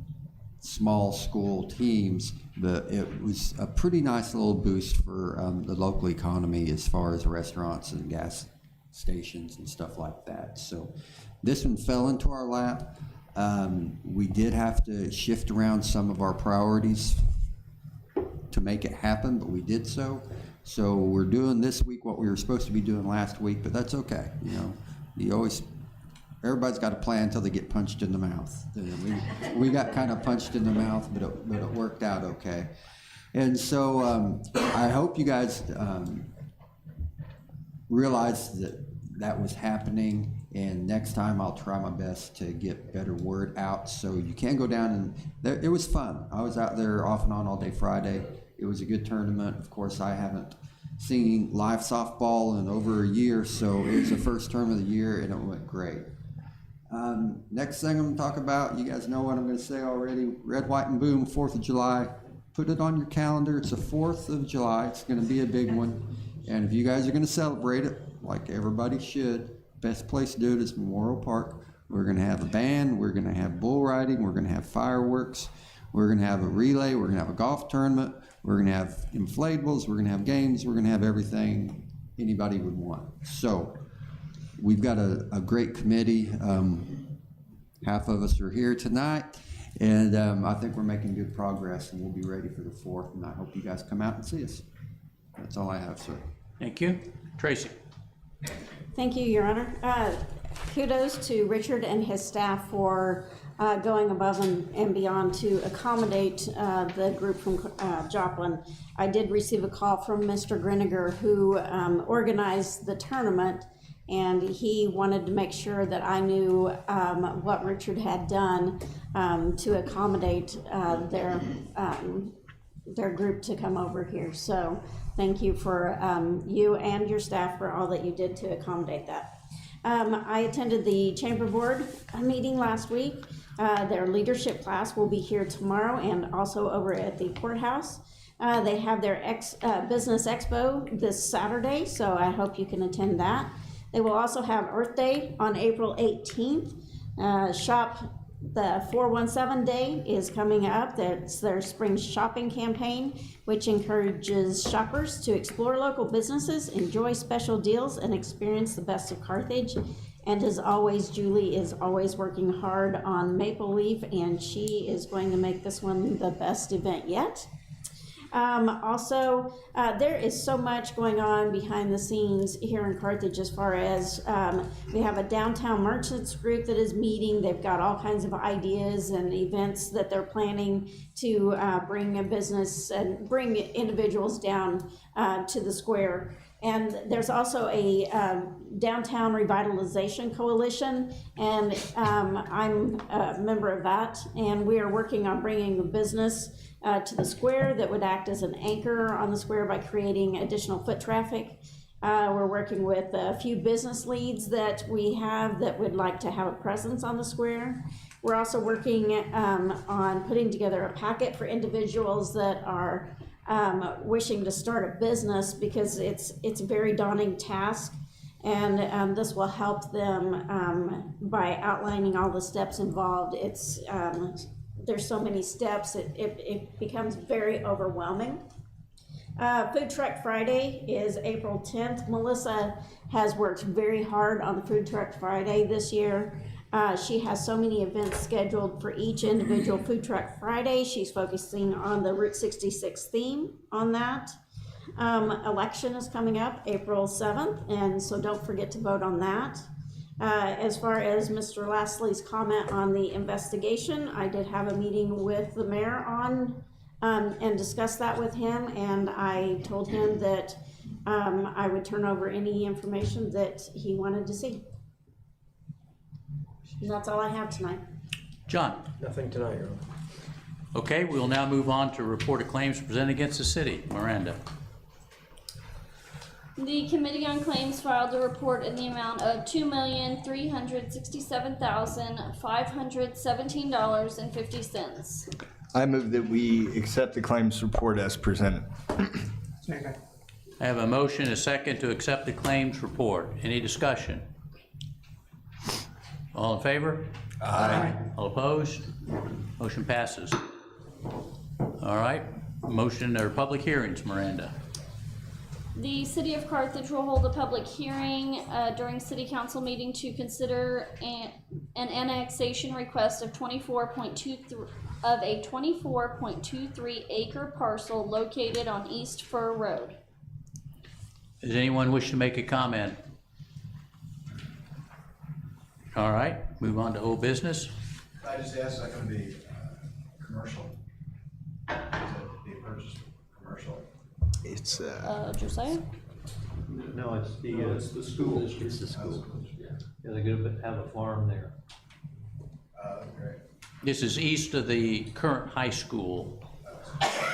small school teams, but it was a pretty nice little boost for the local economy as far as restaurants and gas stations and stuff like that. So this one fell into our lap. We did have to shift around some of our priorities to make it happen, but we did so. So we're doing this week what we were supposed to be doing last week, but that's okay. Everybody's got a plan until they get punched in the mouth. We got kind of punched in the mouth, but it worked out okay. And so I hope you guys realize that that was happening, and next time I'll try my best to get better word out. So you can go down, and it was fun. I was out there off and on all day Friday. It was a good tournament. Of course, I haven't seen live softball in over a year, so it was the first tournament of the year, and it went great. Next thing I'm going to talk about, you guys know what I'm going to say already. Red, White, and Boom, 4th of July. Put it on your calendar. It's the 4th of July. It's going to be a big one. And if you guys are going to celebrate it, like everybody should, best place to do it is Memorial Park. We're going to have a band. We're going to have bull riding. We're going to have fireworks. We're going to have a relay. We're going to have a golf tournament. We're going to have inflatables. We're going to have games. We're going to have everything anybody would want. So we've got a great committee. Half of us are here tonight, and I think we're making good progress, and we'll be ready for the 4th, and I hope you guys come out and see us. That's all I have, sir. Thank you. Tracy? Thank you, Your Honor. Kudos to Richard and his staff for going above and beyond to accommodate the group from Joplin. I did receive a call from Mr. Griniger, who organized the tournament, and he wanted to make sure that I knew what Richard had done to accommodate their group to come over here. So thank you for you and your staff for all that you did to accommodate that. I attended the Chamber Board meeting last week. Their leadership class will be here tomorrow and also over at the courthouse. They have their Business Expo this Saturday, so I hope you can attend that. They will also have Earth Day on April 18th. The 417 Day is coming up. That's their spring shopping campaign, which encourages shoppers to explore local businesses, enjoy special deals, and experience the best of Carthage. And as always, Julie is always working hard on Maple Leaf, and she is going to make this one the best event yet. Also, there is so much going on behind the scenes here in Carthage as far as we have a downtown merchants group that is meeting. They've got all kinds of ideas and events that they're planning to bring a business and bring individuals down to the square. And there's also a downtown revitalization coalition, and I'm a member of that, and we are working on bringing a business to the square that would act as an anchor on the square by creating additional foot traffic. We're working with a few business leads that we have that would like to have a presence on the square. We're also working on putting together a packet for individuals that are wishing to start a business, because it's a very daunting task, and this will help them by outlining all the steps involved. There's so many steps, it becomes very overwhelming. Food Truck Friday is April 10th. Melissa has worked very hard on the Food Truck Friday this year. She has so many events scheduled for each individual Food Truck Friday. She's focusing on the Route 66 theme on that. Election is coming up April 7th, and so don't forget to vote on that. As far as Mr. Lastly's comment on the investigation, I did have a meeting with the mayor on and discussed that with him, and I told him that I would turn over any information that he wanted to see. And that's all I have tonight. John? Nothing tonight, Your Honor. Okay, we'll now move on to report of claims presented against the city. Miranda? The Committee on Claims filed a report in the amount of $2,367,517.50. I move that we accept the claims report as presented. Second. I have a motion, a second, to accept the claims report. Any discussion? All in favor? Aye. All opposed? Motion passes. All right, motion or public hearings, Miranda. The City of Carthage will hold a public hearing during City Council meeting to consider an annexation request of 24.23 acre parcel located on East Fur Road. Does anyone wish to make a comment? All right, move on to old business. I just asked, that can be commercial, be purchased It's, Josiah? No, it's the, No, it's the school district. It's the school. Yeah, they're gonna have a farm there. Great. This is east of the current high school,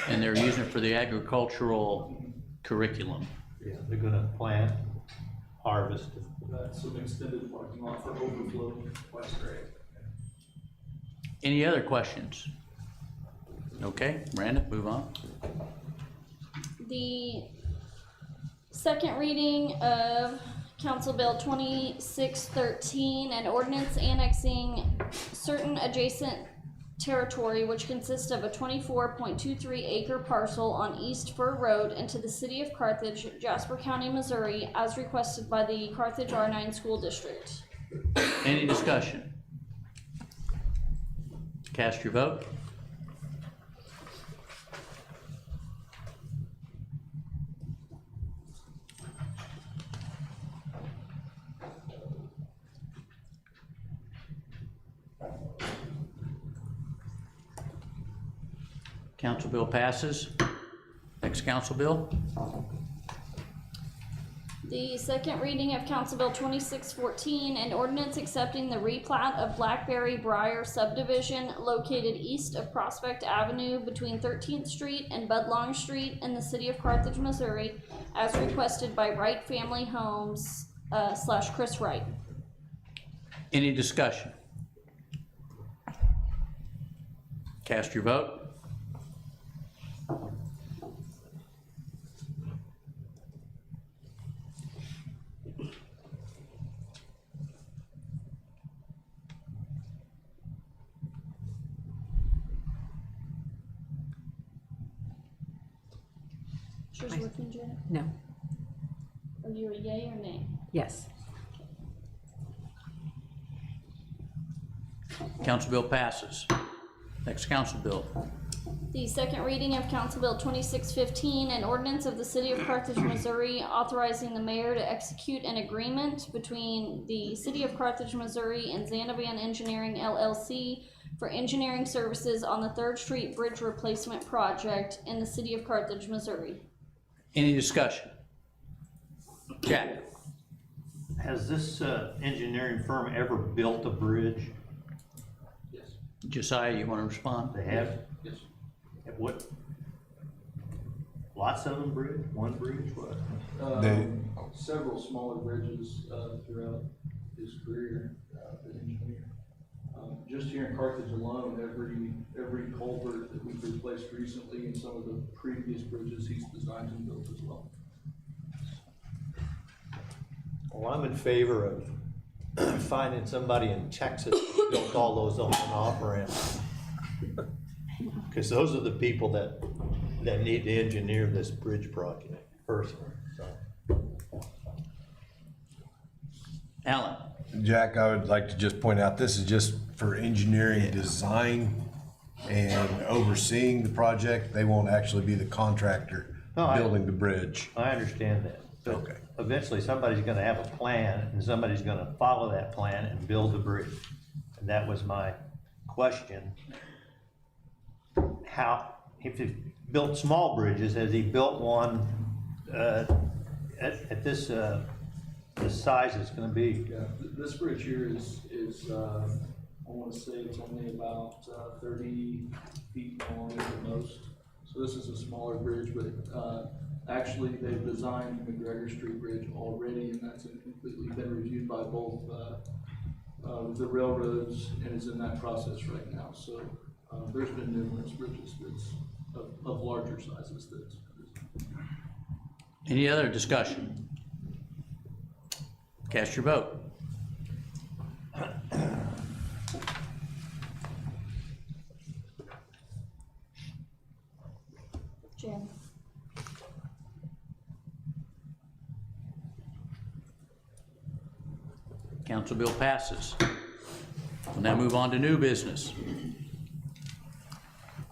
and they're using it for the agricultural curriculum. Yeah, they're gonna plant, harvest. That's some extended parking lot for overflow. That's great. Any other questions? Okay, Miranda, move on. The second reading of Council Bill 2613, an ordinance annexing certain adjacent territory which consists of a 24.23 acre parcel on East Fur Road into the city of Carthage, Jasper County, Missouri, as requested by the Carthage R9 School District. Any discussion? Cast your vote. Council bill passes. Next council bill. The second reading of Council Bill 2614, an ordinance accepting the replat of Blackberry Briar subdivision located east of Prospect Avenue between 13th Street and Budlong Street in the city of Carthage, Missouri, as requested by Wright Family Homes / Chris Wright. Any discussion? Cast your vote. Is yours working, Janet? No, Are you a yay or nay? yes. Council bill passes. Next council bill. The second reading of Council Bill 2615, an ordinance of the city of Carthage, Missouri, authorizing the mayor to execute an agreement between the city of Carthage, Missouri and Zanavan Engineering LLC for engineering services on the 3rd Street Bridge Replacement Project in the city of Carthage, Missouri. Any discussion? Jack? Has this engineering firm ever built a bridge? Josiah, you want to respond? They have? Yes. What? Lots of them bridge? One bridge? What? Several smaller bridges throughout his career as an engineer. Just here in Carthage alone, every culvert that we've replaced recently and some of the previous bridges he's designed and built as well. Well, I'm in favor of finding somebody in Texas who built all those on and off ramps. Because those are the people that need to engineer this bridge project personally, so. Alan? Jack, I would like to just point out, this is just for engineering design and overseeing the project. They won't actually be the contractor building the bridge. I understand that. But Okay. eventually, somebody's gonna have a plan, and somebody's gonna follow that plan and build the bridge. And that was my question. How, if he built small bridges, has he built one at this, the size it's gonna be? Yeah, this bridge here is I want to say it's only about 30 feet long at the most. So this is a smaller bridge, but actually they've designed the McGregor Street Bridge already, and that's completely been reviewed by both the railroads and is in that process right now. So there's been numerous bridges that's of larger sizes that's. Any other discussion? Cast your vote. Jen? Council bill passes. We'll now move on to new business.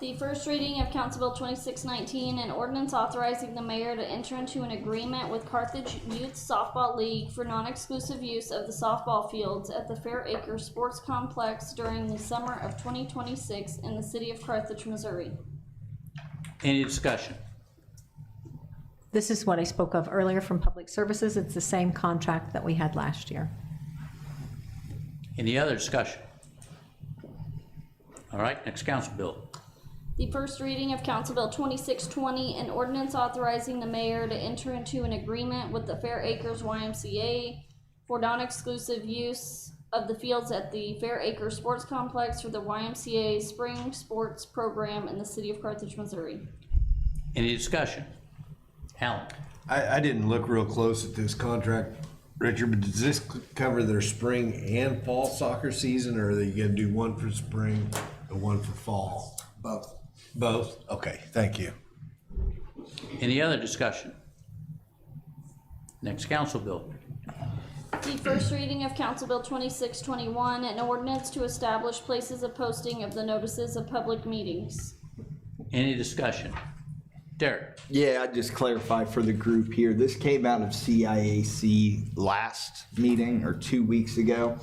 The first reading of Council Bill 2619, an ordinance authorizing the mayor to enter into an agreement with Carthage Youth Softball League for non-exclusive use of the softball fields at the Fair Acre Sports Complex during the summer of 2026 in the city of Carthage, Missouri. Any discussion? This is what I spoke of earlier from Public Services. It's the same contract that we had last year. Any other discussion? All right, next council bill. The first reading of Council Bill 2620, an ordinance authorizing the mayor to enter into an agreement with the Fair Acres YMCA for non-exclusive use of the fields at the Fair Acres Sports Complex for the YMCA Spring Sports Program in the city of Carthage, Missouri. Any discussion? Alan? I didn't look real close at this contract, Richard, but does this cover their spring and fall soccer season, or are they gonna do one for spring and one for fall? Both. Both? Okay, thank you. Any other discussion? Next council bill. The first reading of Council Bill 2621, an ordinance to establish places of posting of the notices of public meetings. Any discussion? Derek? Yeah, I just clarify for the group here. This came out of CIAC last meeting or 2 weeks ago.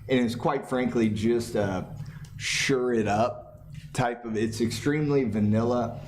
And it's quite frankly just a sure it up type of, it's extremely vanilla.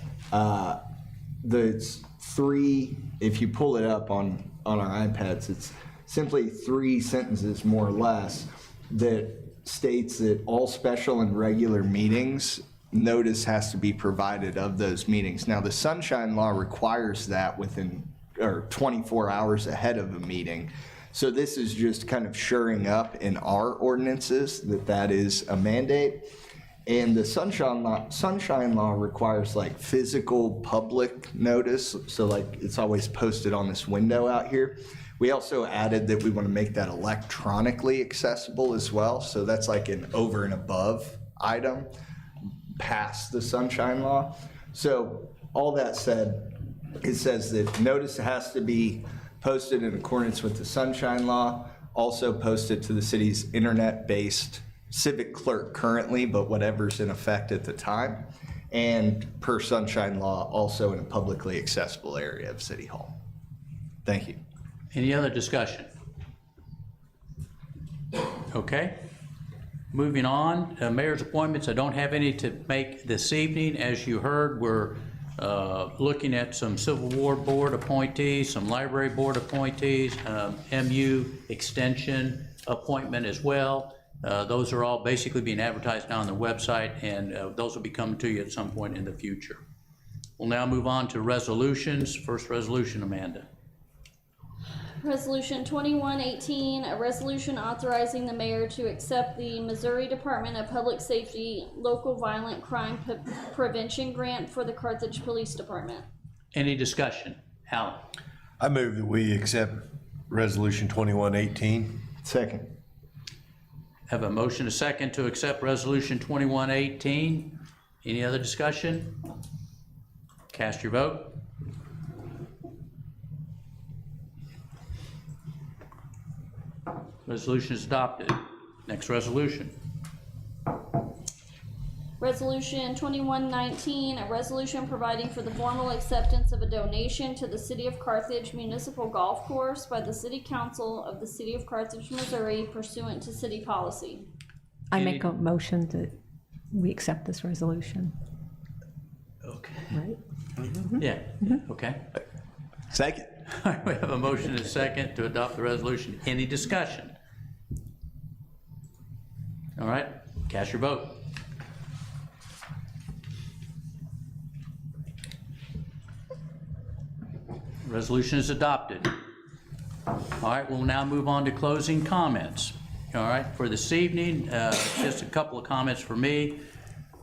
It's three, if you pull it up on our iPads, it's simply 3 sentences more or less that states that all special and regular meetings, notice has to be provided of those meetings. Now, the Sunshine Law requires that within, or 24 hours ahead of a meeting. So this is just kind of shoring up in our ordinances that is a mandate. And the Sunshine Law requires like physical public notice. So like it's always posted on this window out here. We also added that we want to make that electronically accessible as well. So that's like an over and above item past the Sunshine Law. So all that said, it says that notice has to be posted in accordance with the Sunshine Law, also posted to the city's internet-based civic clerk currently, but whatever's in effect at the time, and per Sunshine Law, also in a publicly accessible area of City Hall. Thank you. Any other discussion? Okay. Moving on, mayor's appointments. I don't have any to make this evening. As you heard, we're looking at some Civil War Board appointees, some Library Board appointees, MU Extension appointment as well. Those are all basically being advertised now on the website, and those will be coming to you at some point in the future. We'll now move on to resolutions. First resolution, Amanda. Resolution 2118, a resolution authorizing the mayor to accept the Missouri Department of Public Safety Local Violent Crime Prevention Grant for the Carthage Police Department. Any discussion? Alan? I move that we accept Resolution 2118. Second. Have a motion, a second, to accept Resolution 2118. Any other discussion? Cast your vote. Resolution is adopted. Next resolution. Resolution 2119, a resolution providing for the formal acceptance of a donation to the City of Carthage Municipal Golf Course by the City Council of the City of Carthage, Missouri pursuant to city policy. I make a motion that we accept this resolution. Okay. Right? Yeah, okay. Second. All right, we have a motion and a second to adopt the resolution. Any discussion? All right, cast your vote. Resolution is adopted. All right, we'll now move on to closing comments. All right, for this evening, just a couple of comments for me.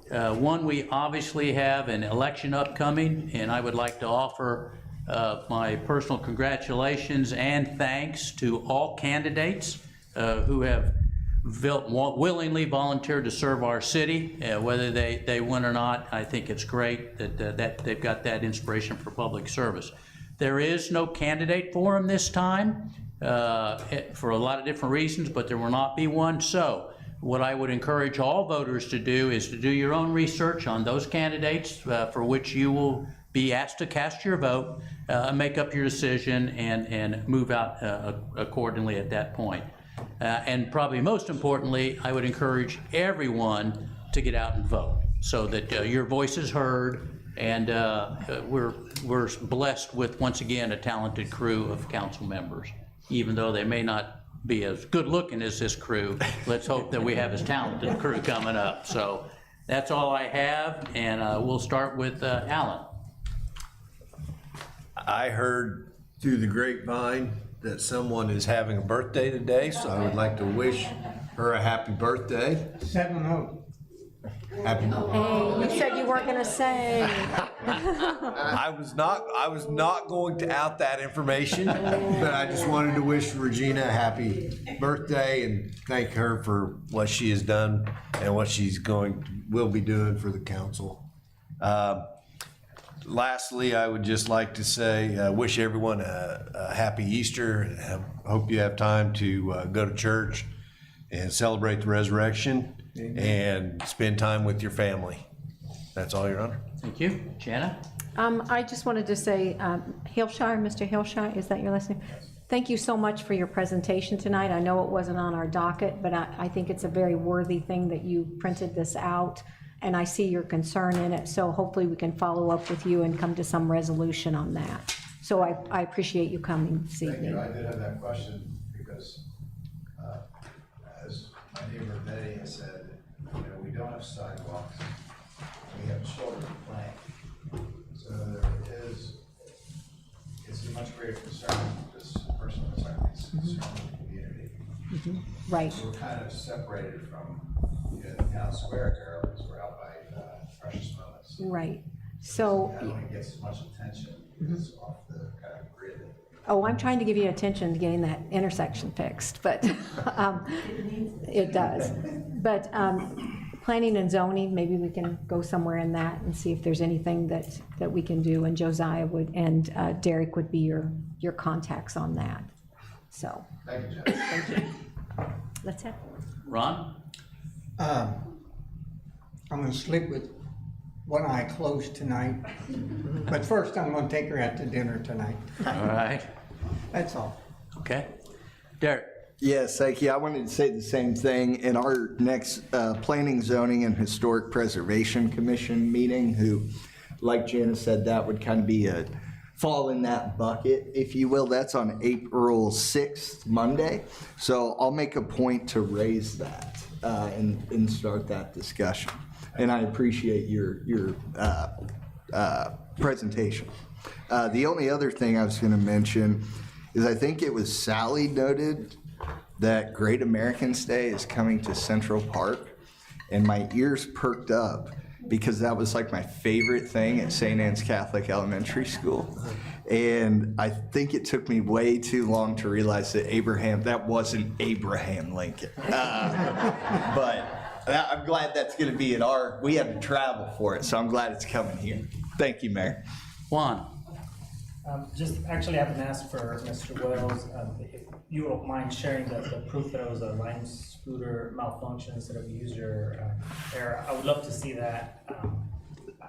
One, we obviously have an election upcoming, and I would like to offer my personal congratulations and thanks to all candidates who have willingly volunteered to serve our city, whether they win or not. I think it's great that they've got that inspiration for public service. There is no candidate forum this time for a lot of different reasons, but there will not be one. So what I would encourage all voters to do is to do your own research on those candidates for which you will be asked to cast your vote, make up your decision, and move out accordingly at that point. And probably most importantly, I would encourage everyone to get out and vote so that your voice is heard, And we're blessed with, once again, a talented crew of council members. Even though they may not be as good looking as this crew, let's hope that we have as talented a crew coming up. So that's all I have, and we'll start with Alan. I heard through the grapevine that someone is having a birthday today, so I would like to wish her a happy birthday. 7-0. Happy Hey, you said you weren't gonna say. I was not going to out that information, but I just wanted to wish Regina a happy birthday and thank her for what she has done and what she's will be doing for the council. Lastly, I would just like to say, wish everyone a happy Easter. I hope you have time to go to church and celebrate the resurrection. Amen. And spend time with your family. That's all, Your Honor. Thank you. Jana? I just wanted to say, Hillshire, Mr. Hillshire, is that your last name? Thank you so much for your presentation tonight. I know it wasn't on our docket, but I think it's a very worthy thing that you printed this out, and I see your concern in it, so hopefully we can follow up with you and come to some resolution on that. So I appreciate you coming this evening. Thank you. I did have that question because, as my neighbor Betty has said, we don't have sidewalks. We have children playing. So it's a much greater concern, just personal concern, it's a concern of the community. Right. So we're kind of separated from the town square area because we're out by Precious Moments. Right. So. That only gets as much attention because it's off the kind of grid. Oh, I'm trying to give you attention to getting that intersection fixed, but it does. But planning and zoning, maybe we can go somewhere in that and see if there's anything that we can do, and Josiah would, and Derek would be your contacts on that. So. Thank you, Jeff. Thank you. Let's have. Ron? I'm gonna sleep with one eye closed tonight, but first I'm gonna take her out to dinner tonight. All right. That's all. Okay. Derek? Yes, thank you. I wanted to say the same thing. In our next Planning, Zoning, and Historic Preservation Commission meeting, who, like Janice said, that would kind of be fall in that bucket, if you will. That's on April 6th, Monday. So I'll make a point to raise that and start that discussion. And I appreciate your presentation. The only other thing I was going to mention is I think it was Sally noted that Great Americans Day is coming to Central Park, and my ears perked up because that was like my favorite thing at St. Anne's Catholic Elementary School. And I think it took me way too long to realize that wasn't Abraham Lincoln. But I'm glad that's going to be we had to travel for it, so I'm glad it's coming here. Thank you, Mayor. Juan? Just actually, I haven't asked for Mr. Wells, if you don't mind sharing the proof that it was a Lime scooter malfunction instead of a user error. I would love to see that.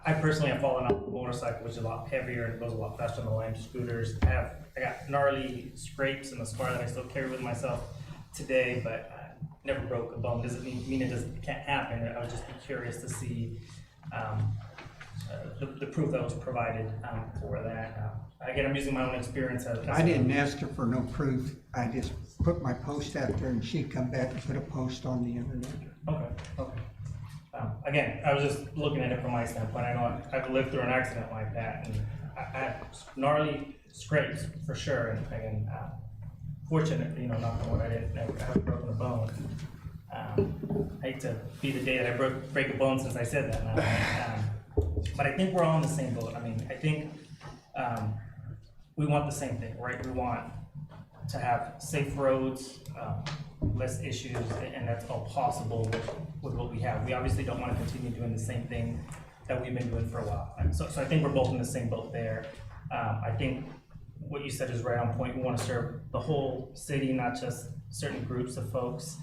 I personally have fallen off a motorcycle, which is a lot heavier and goes a lot faster than the Lime scooters. I got gnarly scrapes in the scar that I still carry with myself today, but never broke a bone. Doesn't mean it can't happen. I would just be curious to see the proof that was provided for that. Again, I'm using my own experience. I didn't ask her for no proof. I just put my post out there and she'd come back and put a post on the internet. Okay. Again, I was just looking at it from my standpoint. I know I've lived through an accident like that, and I had gnarly scrapes for sure. And again, fortunately, knock on wood, I haven't broken a bone. I hate to be the day that I break a bone since I said that now. But I think we're all in the same boat. I mean, I think we want the same thing, right? We want to have safe roads, less issues, and that's all possible with what we have. We obviously don't want to continue doing the same thing that we've been doing for a while. So I think we're both in the same boat there. I think what you said is right on point. We want to serve the whole city, not just certain groups of folks.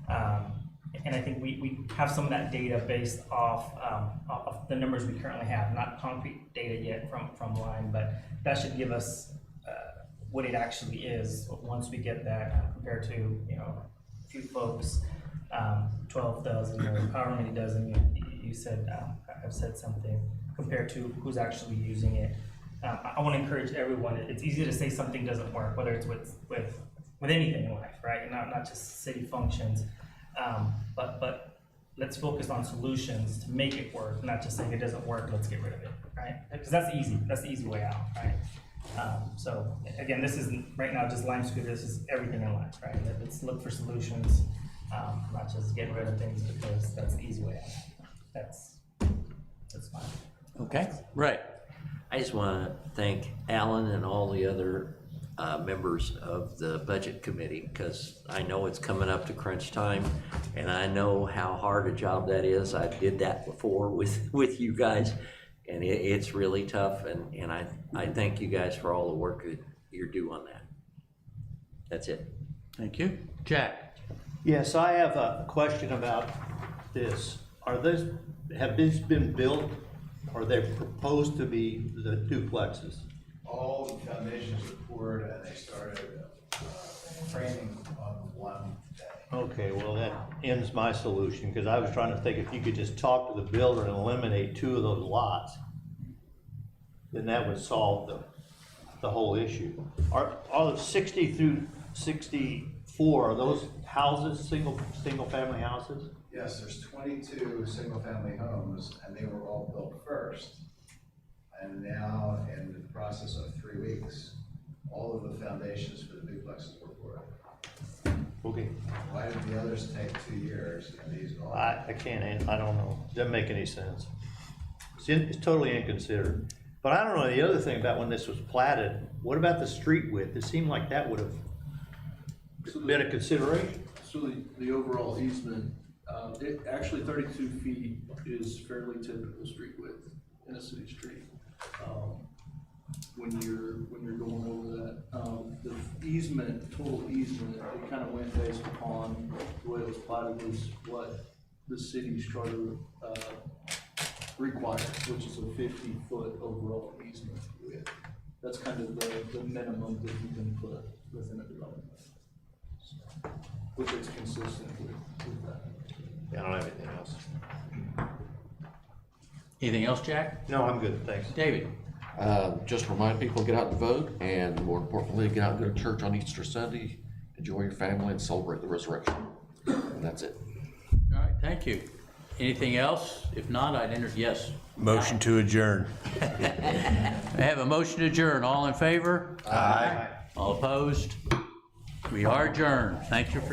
And I think we have some of that data based off of the numbers we currently have, not concrete data yet from Lime, but that should give us what it actually is once we get that compared to a few folks, 12 dozen or however many dozen you said. I've said something. compared to who's actually using it. I want to encourage everyone. It's easy to say something doesn't work, whether it's with anything in life, right? Not just city functions, but let's focus on solutions to make it work, not just saying it doesn't work, let's get rid of it, right? Because that's the easy way out, right? So again, this isn't right now just Lime Scooter, this is everything in life, right? Let's look for solutions, not just getting rid of things because that's the easy way out. That's fine. Okay, right. I just want to thank Alan and all the other members of the budget committee, because I know it's coming up to crunch time, and I know how hard a job that is. I did that before with you guys, and it's really tough, and I thank you guys for all the work that you're doing on that. That's it. Thank you. Jack? Yes, I have a question about this. Have these been built? Are they proposed to be the duplexes? All the foundations are poured and they started framing on one day. Okay, well, that ends my solution, because I was trying to think if you could just talk to the builder and eliminate 2 of those lots, then that would solve the whole issue. Are the 60 through 64, are those houses, single-family houses? Yes, there's 22 single-family homes, and they were all built first. And now, in the process of 3 weeks, all of the foundations for the duplexes were poured. Okay. Why did the others take 2 years and these all? I don't know. Doesn't make any sense. It's totally inconsiderate. But I don't know, the other thing about when this was platted, what about the street width? It seemed like that would have been a consideration. So the overall easement, actually 32 feet is fairly typical street width in a city street. When you're going over that, the easement, total easement, it kind of went based upon the way it was plotted was what the city's charter requires, which is a 50-foot overall easement width. That's kind of the minimum that you can put within a development, which is consistent with that. Yeah, I don't have anything else. Anything else, Jack? No, I'm good, thanks. David? Just remind people to get out to vote, and more importantly, get out and go to church on Easter Sunday, enjoy your family, and celebrate the resurrection. And that's it. All right, thank you. Anything else? If not, yes. Motion to adjourn. I have a motion to adjourn. All in favor? Aye. All opposed? We are adjourned. Thank you for